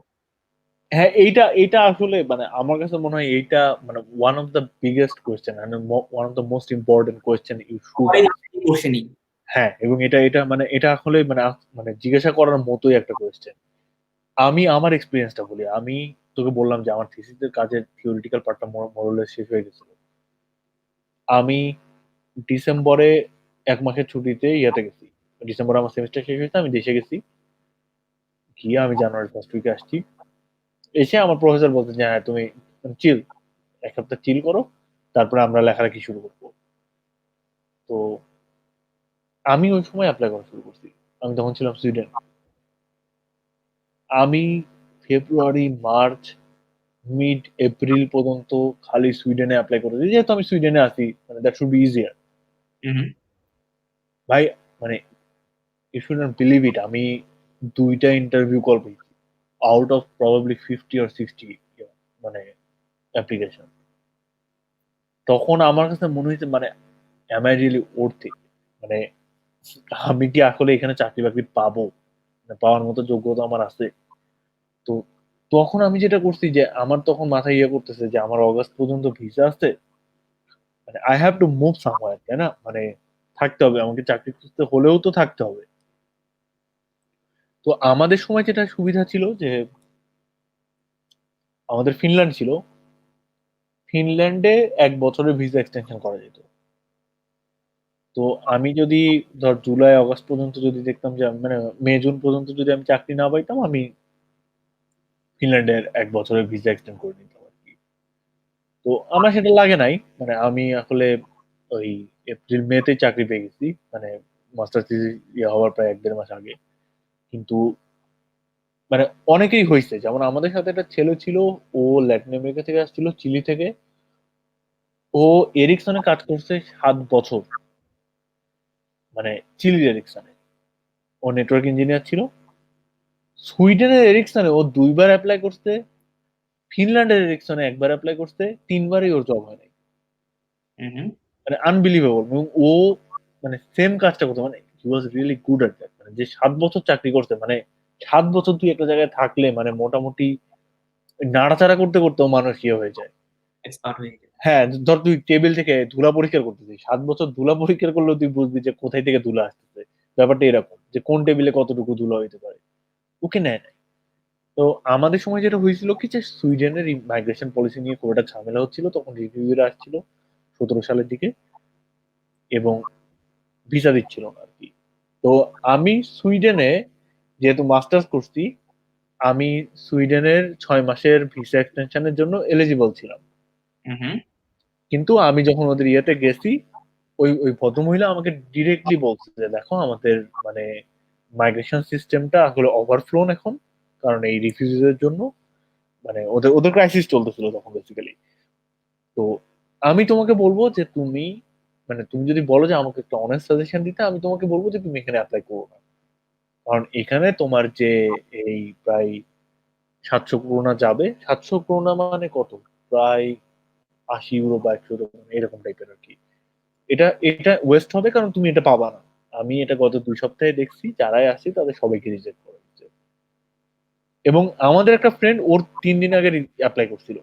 হ্যাঁ, এইটা আসলে মানে আমার কাছে মনে হয় এইটা মানে one of the biggest question and one of the most important question you should সবাই আস্ক। বসেনি। হ্যাঁ, এবং এটা মানে এটা আসলে মানে মানে জিজ্ঞাসা করার মতোই একটা কোয়েশ্চেন। আমি আমার এক্সপেরিয়েন্সটা বলি। আমি তোকে বললাম যে আমার থিসিসের কাজের থিওরিটিক্যাল পার্টটা মোরলেস শেষ হয়ে গেছিল। আমি ডিসেম্বরে ১ মাসের ছুটিতে ইয়াতে গেছি। ডিসেম্বরে আমার সেমেস্টার শেষ হয়েছে। আমি দেশে গেছি। গিয়ে আমি জানুয়ারির ফার্স্ট উইকে আসছি। এসে আমার প্রফেসর বলছে যে, "হ্যাঁ, তুমি চিল। ১ সপ্তাহ চিল করো। তারপরে আমরা লেখালেখি শুরু করব।" তো আমি ওই সময় এপ্লাই করা শুরু করছি। আমি তখন ছিলাম সুইডেনে। আমি ফেব্রুয়ারি, মার্চ, মিড এপ্রিল পর্যন্ত খালি সুইডেনে এপ্লাই করেছি। যেহেতু আমি সুইডেনে আছি, মানে দ্যাট শুড বি ইজিয়ার। হু, হু। ভাই মানে you should not believe it, আমি ২ টা ইন্টারভিউ কল পেয়েছি। আউট অফ প্রবাবলি 50 অর 60 মানে অ্যাপ্লিকেশন। তখন আমার কাছে মনে হয়েছে মানে am I really worth it? মানে আমি কি আসলে এখানে চাকরি-বাকরি পাবো? মানে পাওয়ার মতো যোগ্যতা আমার আছে? তো তখন আমি যেটা করছি যে আমার তখন মাথায় ইয়ে করতেছে যে আমার অগাস্ট পর্যন্ত ভিসা আছে। মানে I have to move somewhere, তাই না? মানে থাকতে হবে। আমাকে চাকরি খুঁজতে হলেও তো থাকতে হবে। তো আমাদের সময় যেটা সুবিধা ছিল যে আমাদের ফিনল্যান্ড ছিল। ফিনল্যান্ডে ১ বছরের ভিসা এক্সটেনশন করা যেত। তো আমি যদি ধর জুলাই, অগাস্ট পর্যন্ত যদি দেখতাম যে মানে মে, জুন পর্যন্ত যদি আমি চাকরি না পাইতাম, আমি ফিনল্যান্ডের ১ বছরের ভিসা এক্সটেন্ড করে নিতাম আরকি। তো আমার সেটা লাগে নাই। মানে আমি আসলে ওই এপ্রিল, মে তেই চাকরি পেয়ে গেছি। মানে মাস্টার্স থিসিস ইয়ে হওয়ার প্রায় ১-১.৫ মাস আগে। কিন্তু মানে অনেকেই হইছে। যেমন আমাদের সাথে একটা ছেলে ছিল, ও ল্যাটিন আমেরিকা থেকে আসছিল, চিলি থেকে। ও এরিকসনে কাজ করছে ৭ বছর। মানে চিলির এরিকসনে। ও নেটওয়ার্ক ইঞ্জিনিয়ার ছিল। সুইডেনের এরিকসনে ও ২ বার এপ্লাই করছে। ফিনল্যান্ডের এরিকসনে ১ বার এপ্লাই করছে। ৩ বারই ওর জব হয় নাই। হু, হু। মানে আনবিলিভেবল, এবং ও মানে সেম কাজটা করতো। মানে he was really good at that. মানে যে ৭ বছর চাকরি করছে, মানে ৭ বছর তুই একটা জায়গায় থাকলে মানে মোটামুটি নাড়াচাড়া করতে, করতেও মানুষ ইয়ে হয়ে যায়। এক্সপার্ট হয়ে গেছে। হ্যাঁ, ধর তুই টেবিল থেকে ধুলা পরিষ্কার করতেছিস। ৭ বছর ধুলা পরিষ্কার করলেও তুই বুঝবি যে কোথায় থেকে ধুলা আসতেছে। ব্যাপারটা এরকম যে কোন টেবিলে কতটুকু ধুলা হইতে পারে। ওকে নেয় নাই। তো আমাদের সময় যেটা হয়েছিল কি যে সুইডেনের মাইগ্রেশন পলিসি নিয়ে খুব একটা ঝামেলা হচ্ছিল। তখন রিভিউরা আসছিল ১৭ সালের দিকে, এবং ভিসা দিচ্ছিল না আরকি। তো আমি সুইডেনে যেহেতু মাস্টার্স করছি, আমি সুইডেনের ৬ মাসের ভিসা এক্সটেনশন এর জন্য এলিজিবল ছিলাম। হু, হু। কিন্তু আমি যখন ওদের ইয়েতে গেছি, ওই ভদ্রমহিলা আমাকে ডিরেক্টলি বলছে যে, "দেখো আমাদের মানে মাইগ্রেশন সিস্টেমটা আসলে ওভারফ্লোন এখন। কারণ এই রিফিউজিজ এর জন্য মানে ওদের ক্রাইসিস চলতেছিল তখন বেসিক্যালি। তো আমি তোমাকে বলব যে তুমি মানে তুমি যদি বলো যে আমাকে একটা অনেস্ট সাজেশন দিতে, আমি তোমাকে বলব যে তুমি এখানে এপ্লাই করো না। কারণ এখানে তোমার যে এই প্রায় ৭০০ করোনা যাবে। ৭০০ করোনা মানে কত? প্রায় €৮০ বা €১০০ এরকম টাইপের আরকি। এটা ওয়েস্ট হবে কারণ তুমি এটা পাবা না। আমি এটা গত ২ সপ্তাহে দেখছি যারাই আসছে তাদের সবাইকে রিজেক্ট করা হচ্ছে। এবং আমাদের একটা ফ্রেন্ড ওর ৩ দিন আগে এপ্লাই করছিল।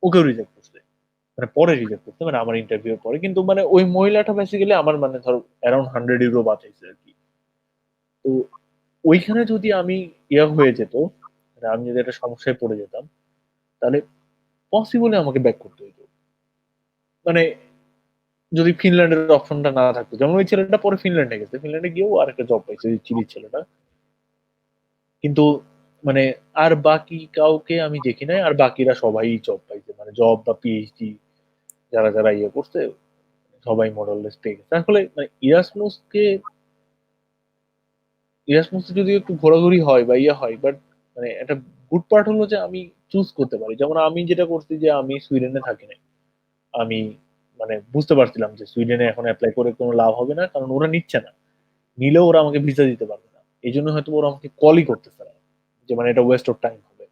ওকেও রিজেক্ট করছে। মানে পরে রিজেক্ট করছে, মানে আমার ইন্টারভিউ এর পরে। কিন্তু মানে ওই মহিলাটা বেসিক্যালি আমার মানে ধরো অ্যারাউন্ড €100 বাঁচাইছে আরকি। তো ওইখানে যদি আমি ইয়া হয়ে যেত, মানে আমি যদি একটা সমস্যায় পড়ে যেতাম, তাহলে পসিবলি আমাকে ব্যাক করতে হইতো। মানে যদি ফিনল্যান্ডের অপশনটা না থাকতো। যেমন ওই ছেলেটা পরে ফিনল্যান্ডে গেছে। ফিনল্যান্ডে গিয়েও আরেকটা জব পাইছে, ওই চিলির ছেলেটা। কিন্তু মানে আর বাকি কাউকে আমি দেখি নাই। আর বাকিরা সবাই জব পাইছে। মানে জব বা পিএইচডি যারা যারা ইয়ে করছে সবাই মডেললেস পেয়ে গেছে। আসলে মানে ইরাসমাস যদি একটু ঘোরাঘুরি হয় বা ইয়ে হয়, বাট মানে একটা গুড পার্ট হলো যে আমি চুজ করতে পারি। যেমন আমি যেটা করছি যে আমি সুইডেনে থাকি নাই, আমি মানে বুঝতে পারছিলাম যে সুইডেনে এখন অ্যাপ্লাই করে কোনো লাভ হবে না, কারণ ওরা নিচ্ছে না, নিলেও ওরা আমাকে ভিসা দিতে পারবে না। এই জন্য হয়তো ওরা আমাকে কলই করতেছে না, যে মানে এটা ওয়েস্ট অফ টাইম হবে।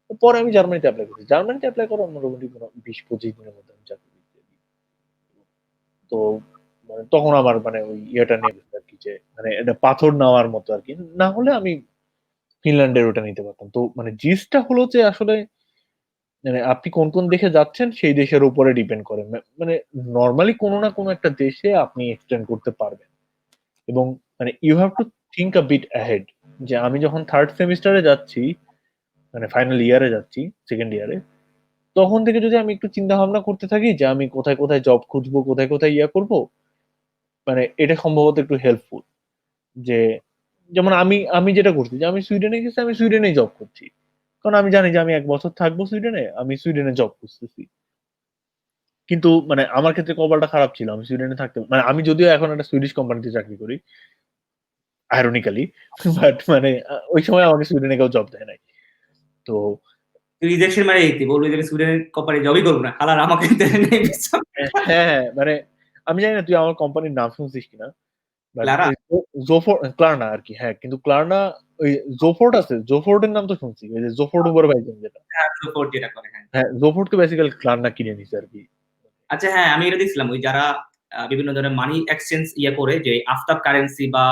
তো পরে আমি জার্মানিতে অ্যাপ্লাই করছি, জার্মানিতে অ্যাপ্লাই করার মোটামুটি কোনো 20-25 দিনের মধ্যে আমি চাকরি পেয়ে যাই। তো মানে তখন আমার মানে ওই ইয়েটা নিয়ে গেছে আর কি, যে মানে এটা পাথর নেওয়ার মতো আর কি, না হলে আমি ফিনল্যান্ডের ওটা নিতে পারতাম। তো মানে জিসটা হলো যে আসলে মানে আপনি কোন কোন দেশে যাচ্ছেন সেই দেশের উপরে ডিপেন্ড করে। মানে নর্মালি কোনো না কোনো একটা দেশে আপনি এক্সটেন্ড করতে পারবেন, এবং মানে you have to think a bit ahead. যে আমি যখন থার্ড সেমিস্টারে যাচ্ছি, মানে ফাইনাল ইয়ারে যাচ্ছি, সেকেন্ড ইয়ারে, তখন থেকে যদি আমি একটু চিন্তা ভাবনা করতে থাকি যে আমি কোথায় কোথায় জব খুঁজবো, কোথায় কোথায় ইয়া করব, মানে এটা সম্ভবত একটু হেল্পফুল। যে যেমন আমি আমি যেটা করছি যে আমি সুইডেনে গেছি, আমি সুইডেনেই জব করছি, কারণ আমি জানি যে আমি 1 বছর থাকবো সুইডেনে, আমি সুইডেনে জব করতেছি। কিন্তু মানে আমার ক্ষেত্রে কপালটা খারাপ ছিল, আমি সুইডেনে থাকতে মানে আমি যদিও এখন একটা সুইডিশ কোম্পানিতে চাকরি করি আইরনিক্যালি, বাট মানে ওই সময় আমাকে সুইডেনে কেউ জব দেয় নাই। তো তুই রিজেকশন মারে দিতি, বলবি যে আমি সুইডেনের কোম্পানি জবই করবো না, হালার আমাকে দেয় নাই visa। হ্যাঁ, মানে আমি জানি না তুই আমার কোম্পানির নাম শুনছিস কিনা, বাট ক্লারা, ওই জোফোর্ড, ক্লারনা আর কি, হ্যাঁ, কিন্তু ক্লারনা ওই জোফোর্ড আছে, জোফোর্ডের নাম তো শুনছি, ওই যে জোফোর্ড সুপারভাইজিং যেটা, হ্যাঁ support যেটা করে, হ্যাঁ। হ্যাঁ জোফোর্ডকে বেসিক্যালি ক্লারনা কিনে নিছে আর কি। আচ্ছা হ্যাঁ, আমি এটা দেখছিলাম ওই যারা বিভিন্ন ধরনের মানি এক্সচেঞ্জ ইয়ে করে, যে আফতাব কারেন্সি বা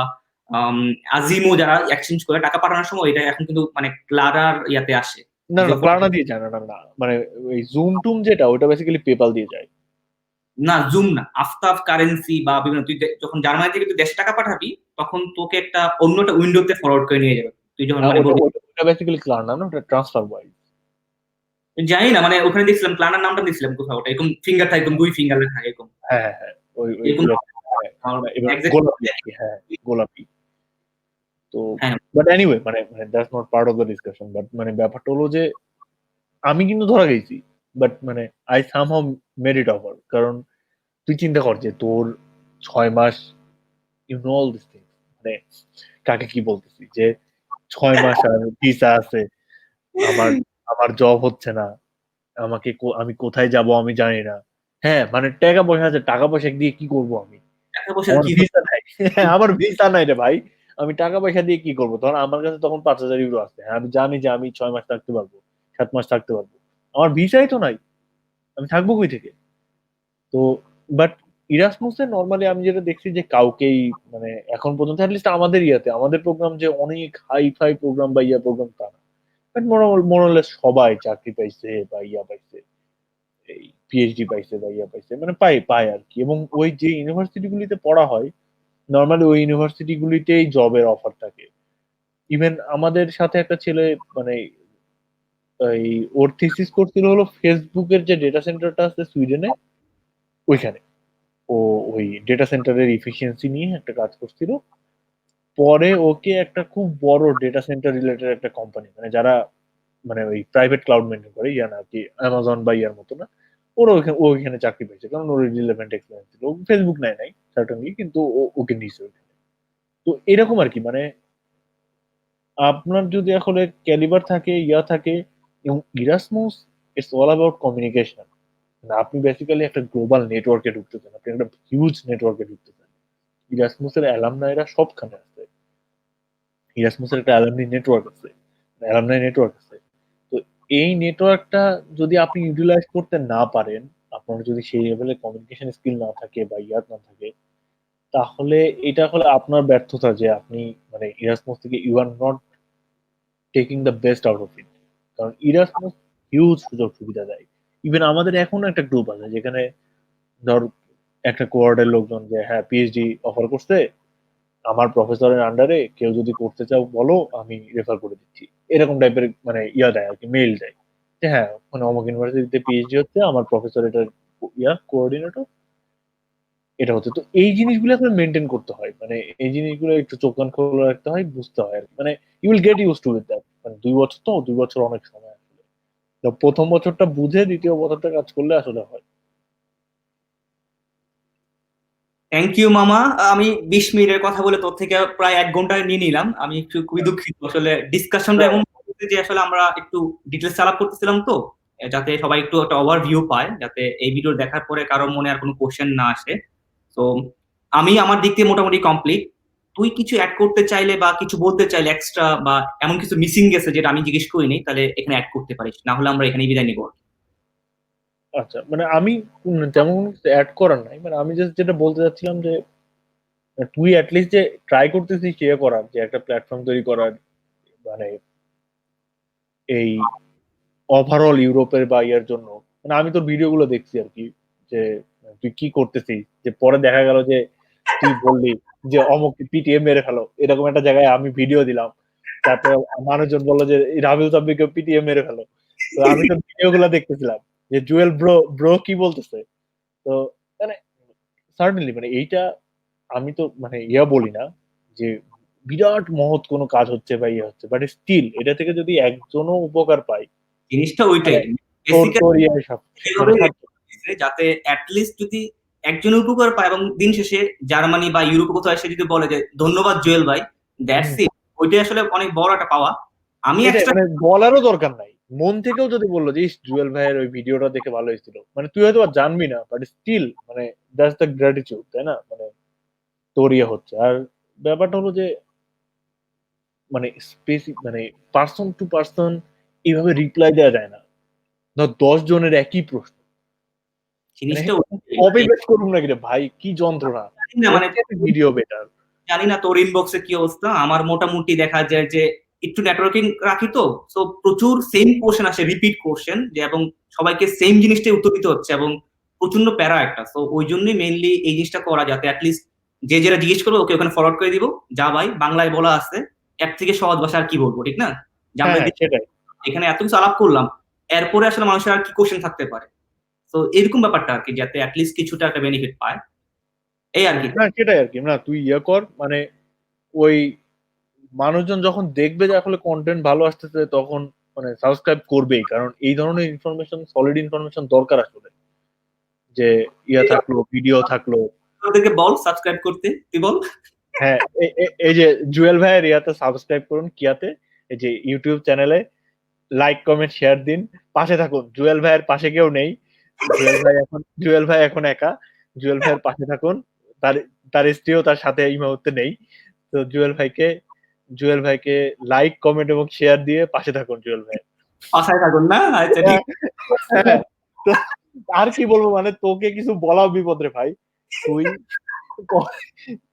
আম, আজিমো যারা এক্সচেঞ্জ করে টাকা পাঠানোর সময়, এটা এখন কিন্তু মানে ক্লারার ইয়াতে আসে। না না, Zopho- ক্লারনা দিয়ে যায় না, না না, মানে ওই জুম টুম যেটা, ওটা বেসিক্যালি পেপাল দিয়ে যায়। না জুম না, আফতাব কারেন্সি বা বিভিন্ন, তুই যখন জার্মানি থেকে তুই দেশে টাকা পাঠাবি, তখন তোকে একটা অন্য একটা উইন্ডোতে ফরওয়ার্ড করে নিয়ে যাবে। তুই যখন মানে ওটা বলবি, ওটা ওটা বেসিক্যালি ক্লারনা না, ওটা ট্রান্সফার ওয়াইজ। জানি না, মানে ওখানে দেখছিলাম ক্লানার নামটা দেখছিলাম কোথাও, ওটা এরকম ফিঙ্গার থাকে, এরকম দুই ফিঙ্গার থাকে এরকম, হ্যাঁ হ্যাঁ হ্যাঁ, ওই এরকম ওইগুলো। হ্যাঁ, এবার exact- গোলাপি আর কি, হ্যাঁ গোলাপি। তো হ্যাঁ। বাট এনিওয়ে, মানে মানে that's not part of the discussion, but মানে ব্যাপারটা হলো যে আমি কিন্তু ধরা গেছি, বাট মানে I somehow made it over. কারণ তুই চিন্তা কর যে তোর 6 মাস, you know all this things, মানে কাকে কি বলতেছি, যে 6 মাস আর ভিসা আছে, আমার আমার জব হচ্ছে না, আমি কোথায় যাব আমি জানি না। হ্যাঁ, মানে টাকা পয়সা আছে, টাকা পয়সা দিয়ে কি করব আমি? টাকা পয়সা আমার কি হবে? ভিসা নাই। হ্যাঁ, আমার ভিসা নাই রে ভাই। আমি টাকা পয়সা দিয়ে কি করব? ধর আমার কাছে তখন 5,000 ইউরো আছে। হ্যাঁ, আমি জানি যে আমি 6 মাস থাকতে পারবো, 7 মাস থাকতে পারবো। আমার ভিসাই তো নাই। আমি থাকবো কই থেকে? তো বাট ইরাসমাসে নরমালি আমি যেটা দেখছি যে কাউকেই মানে এখন পর্যন্ত এটলিস্ট আমাদের ইয়াতে, আমাদের প্রোগ্রাম যে অনেক হাই ফাই প্রোগ্রাম বা ইয়া প্রোগ্রাম তা না। বাট মোরালেস সবাই চাকরি পাইছে বা ইয়া পাইছে, এই পিএইচডি পাইছে বা ইয়া পাইছে, মানে পায় পায় আর কি। এবং ওই যে ইউনিভার্সিটি গুলিতে পড়া হয়, নর্মালি ওই ইউনিভার্সিটি গুলিতেই জবের অফার থাকে। ইভেন আমাদের সাথে একটা ছেলে মানে এই ওর থিসিস করছিল হলো ফেসবুকের যে ডেটা সেন্টারটা আছে সুইডেনে, ওইখানে ও ওই ডেটা সেন্টারের ইফিসিয়েন্সি নিয়ে একটা কাজ করছিল। পরে ওকে একটা খুব বড় ডেটা সেন্টার রিলেটেড একটা কোম্পানি, মানে যারা মানে ওই প্রাইভেট ক্লাউড মেনটেন করে, ইয়া না আর কি, অ্যামাজন বা ইয়ার মতো না, ও ওইখানে চাকরি পেয়েছে, কারণ ওর রিলেভেন্ট এক্সপিরিয়েন্স ছিল। ফেসবুক নেয় নাই সার্টেনলি, কিন্তু ওকে নিয়েছে ওইখানে। তো এরকম আর কি, মানে আপনার যদি আসলে ক্যালিবার থাকে, ইয়া থাকে, এবং Erasmus it's all about communication. মানে আপনি বেসিক্যালি একটা গ্লোবাল নেটওয়ার্কে ঢুকতেছেন, আপনি একটা হিউজ নেটওয়ার্কে ঢুকতেছেন। ইরাসমাসের অ্যালামনাইরা সবখানে আছে, ইরাসমাসের একটা অ্যালামনি নেটওয়ার্ক আছে, অ্যালামনাই নেটওয়ার্ক আছে। তো এই নেটওয়ার্কটা যদি আপনি ইউটিলাইজ করতে না পারেন, আপনার যদি সেই লেভেলের কমিউনিকেশন স্কিল না থাকে বা ইয়াদ না থাকে, তাহলে এটা হলো আপনার ব্যর্থতা, যে আপনি মানে ইরাসমাস থেকে you are not taking the best out of it. কারণ ইরাসমাস হিউজ সুযোগ সুবিধা দেয়। ইভেন আমাদের এখনো একটা গ্রুপ আছে যেখানে ধর একটা কোয়ার্ডের লোকজন যে হ্যাঁ পিএইচডি অফার করছে, আমার প্রফেসরের আন্ডারে কেউ যদি করতে চাও বলো, আমি রেফার করে দিচ্ছি। এরকম টাইপের মানে ইয়া দেয় আর কি, মেইল দেয় যে হ্যাঁ মানে অমুক ইউনিভার্সিটিতে পিএইচডি হচ্ছে, আমার প্রফেসর এটা ইয়া কোঅর্ডিনেটর, এটা হচ্ছে। তো এই জিনিসগুলো এখন মেনটেন করতে হয়, মানে এই জিনিসগুলো একটু চোখ কান খোলা রাখতে হয়, বুঝতে হয় আর কি। মানে you will get use to with that. মানে 2 বছর, তো 2 বছর অনেক সময় আসলে। তো প্রথম বছরটা বুঝে দ্বিতীয় বছরটা কাজ করলে আসলে হয়। থ্যাংক ইউ মামা। আমি 20 মিনিটের কথা বলে তোর থেকে প্রায় 1 ঘন্টা নিয়ে নিলাম। আমি একটু খুবই দুঃখিত, আসলে ডিসকাশনটা এমন হচ্ছে যে আসলে আমরা একটু ডিটেলস আলাপ করতেছিলাম তো, যাতে সবাই একটু একটা ওভারভিউ পায়, যাতে এই ভিডিও দেখার পরে কারোর মনে আর কোনো কোশ্চেন না আসে। তো আমি আমার দিক থেকে মোটামুটি কমপ্লিট। তুই কিছু অ্যাড করতে চাইলে বা কিছু বলতে চাইলে এক্সট্রা, বা এমন কিছু মিসিং গেছে যেটা আমি জিজ্ঞেস করিনি, তাহলে এখানে অ্যাড করতে পারিস, না হলে আমরা এখানেই বিদায় নিব। আচ্ছা, মানে আমি তেমন অ্যাড করার নাই, মানে আমি জাস্ট যেটা বলতে চাচ্ছিলাম যে তুই অ্যাটলিস্ট যে ট্রাই করতেছিস ইয়ে করার, যে একটা প্ল্যাটফর্ম তৈরি করার, মানে এই ওভারঅল ইউরোপের বা ইয়ার জন্য। মানে আমি তোর ভিডিও গুলো দেখছি আর কি, যে তুই কি করতেছিস, যে পরে দেখা গেল যে তুই বললি যে অমুক পিটিএম মেরে ফেলো, এরকম একটা জায়গায় আমি ভিডিও দিলাম, তারপরে মানুষজন বললো যে রাবিল সাব্বিকে পিটিএম মেরে ফেলো। তো আমি তো ভিডিও গুলো দেখতেছিলাম যে জুয়েল ব্রো ব্রো কি বলতেছে। তো মানে সার্টেনলি মানে এইটা আমি তো মানে ইয়া বলি না যে বিরাট মহৎ কোনো কাজ হচ্ছে বা ইয়ে হচ্ছে, বাট স্টিল এটা থেকে যদি একজনও উপকার পায়, জিনিসটা ওইটাই মানে তোর বেসিক্যালি, তোর ইয়ে সব মানে যাতে অ্যাটলিস্ট যদি একজন উপকার পায়, এবং দিন শেষে জার্মানি বা ইউরোপ কোথাও এসে যদি বলে যে ধন্যবাদ জুয়েল ভাই, দ্যাটস ইট, ওইটাই আসলে অনেক বড় একটা পাওয়া। আমি এটাই, এক্সট্রা মানে বলারও দরকার নাই, মন থেকেও যদি বললো যে ইস জুয়েল ভাইয়ের ওই ভিডিওটা দেখে ভালো হয়েছিল, মানে তুই হয়তো আর জানবি না, বাট স্টিল মানে দ্যাটস দ্য গ্র্যাটিটিউড, তাই না? মানে তোর ইয়ে হচ্ছে। আর ব্যাপারটা হলো যে মানে মানে পার্সন টু পার্সন এইভাবে রিপ্লাই দেওয়া যায় না। ধর 10 জনের একই প্রশ্ন, মানে জিনিসটা কবে বেশ করুন না কিরে ভাই, কি যন্ত্রণা। মানে ভিডিও বেটার। জানি না তোর ইনবক্সে কি অবস্থা, আমার মোটামুটি দেখা যায় যে একটু নেটওয়ার্কিং রাখি তো, তো প্রচুর সেম কোশ্চেন আসে, রিপিট কোশ্চেন, যে এবং সবাইকে সেম জিনিসটাই উত্তর দিতে হচ্ছে, এবং প্রচন্ড প্যারা একটা। তো ওই জন্যই মেইনলি এই জিনিসটা করা, যাতে অ্যাটলিস্ট যে যেটা জিজ্ঞেস করবে ওকে ওখানে ফরওয়ার্ড করে দিব, যা ভাই বাংলায় বলা আছে, এর থেকে সহজ ভাষা আর কি বলবো, ঠিক না? যে আমরা হ্যাঁ সেটাই। এখানে এত কিছু আলাপ করলাম, এরপরে আসলে মানুষের আর কি কোশ্চেন থাকতে পারে। তো এরকম ব্যাপারটা আর কি, যাতে অ্যাটলিস্ট কিছুটা একটা বেনিফিট পায়, এই আর কি। না সেটাই আর কি, না তুই ইয়ে কর, মানে ওই মানুষজন যখন দেখবে যে আসলে কন্টেন্ট ভালো আসতেছে, তখন মানে সাবস্ক্রাইব করবেই, কারণ এই ধরনের ইনফরমেশন, সলিড ইনফরমেশন দরকার আসলে, যে ইয়া থাকলো, ভিডিও থাকলো। ওদেরকে বল সাবস্ক্রাইব করতে, তুই বল। হ্যাঁ, এই যে জুয়েল ভাইয়ের ইয়াতে সাবস্ক্রাইব করুন, কিয়াতে, এই যে ইউটিউব চ্যানেলে লাইক কমেন্ট শেয়ার দিন, পাশে থাকুন। জুয়েল ভাইয়ের পাশে কেউ নেই, জুয়েল ভাই এখন একা। জুয়েল ভাইয়ের পাশে থাকুন। তার তার স্ত্রীও তার সাথে এই মুহূর্তে নেই। তো জুয়েল ভাইকে লাইক কমেন্ট এবং শেয়ার দিয়ে পাশে থাকুন জুয়েল ভাই। পাশায় থাকুন না, আচ্ছা ঠিক। হ্যাঁ, তো আর কি বলবো, মানে তোকে কিছু বলাও বিপদ রে ভাই। তুই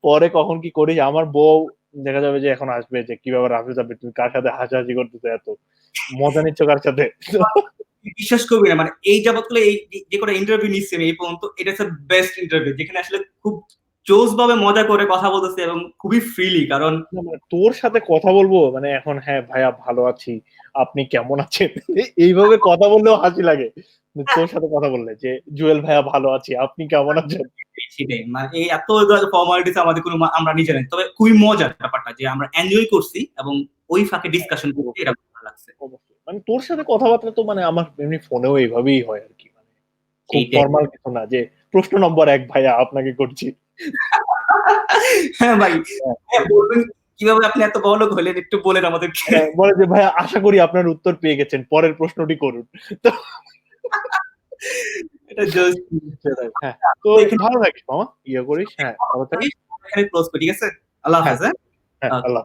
পরে কখন কি করিস, আমার বউ দেখা যাবে যে এখন আসবে যে কি ব্যাপার রাফি যাবে, তুমি কার সাথে হাসাহাসি করতেছো, এত মজা নিচ্ছ কার সাথে। বিশ্বাস করবি না, মানে এই যাবৎকালে এই যে কটা ইন্টারভিউ নিচ্ছি আমি এই পর্যন্ত, এটা হচ্ছে বেস্ট ইন্টারভিউ, যেখানে আসলে খুব জোস ভাবে মজা করে কথা বলতেছে এবং খুবই ফ্রিলি। কারণ না, মানে তোর সাথে কথা বলবো মানে এখন, হ্যাঁ ভাইয়া ভালো আছি, আপনি কেমন আছেন, এইভাবে কথা বললেও হাসি লাগে। তোর সাথে কথা বললে যে জুয়েল ভাইয়া ভালো আছি, আপনি কেমন আছেন। সেটাই, মানে এই এত ফর্মালিটিস আমাদের কোনো আমরা নিজে নেই, তবে খুবই মজার ব্যাপারটা, যে আমরা এনজয় করছি এবং ওই ফাঁকে ডিসকাশন করতে এটা ভালো লাগছে। অবশ্যই, মানে তোর সাথে কথাবার্তা তো মানে আমার এমনি ফোনেও এইভাবেই হয় আর কি, মানে খুব এইটাই। ফর্মাল কিছু না যে প্রশ্ন নম্বর 1 ভাইয়া আপনাকে করছি। হ্যাঁ ভাই, হ্যাঁ, হ্যাঁ বলবেন কিভাবে আপনি এত বড়লোক হলেন, একটু বলেন আমাদেরকে। হ্যাঁ, বলে যে ভাইয়া আশা করি আপনার উত্তর পেয়ে গেছেন, পরের প্রশ্নটি করুন। তো এটা জাস্ট সেটাই, হ্যাঁ। তো ভালো থাকিস মামা, ইয়ে করিস, হ্যাঁ ভালো থাকিস। এখানে ক্লোজ করি, ঠিক আছে? আল্লাহ হ্যাঁ, হাফেজ। হ্যাঁ। হ্যাঁ, আল্লাহ।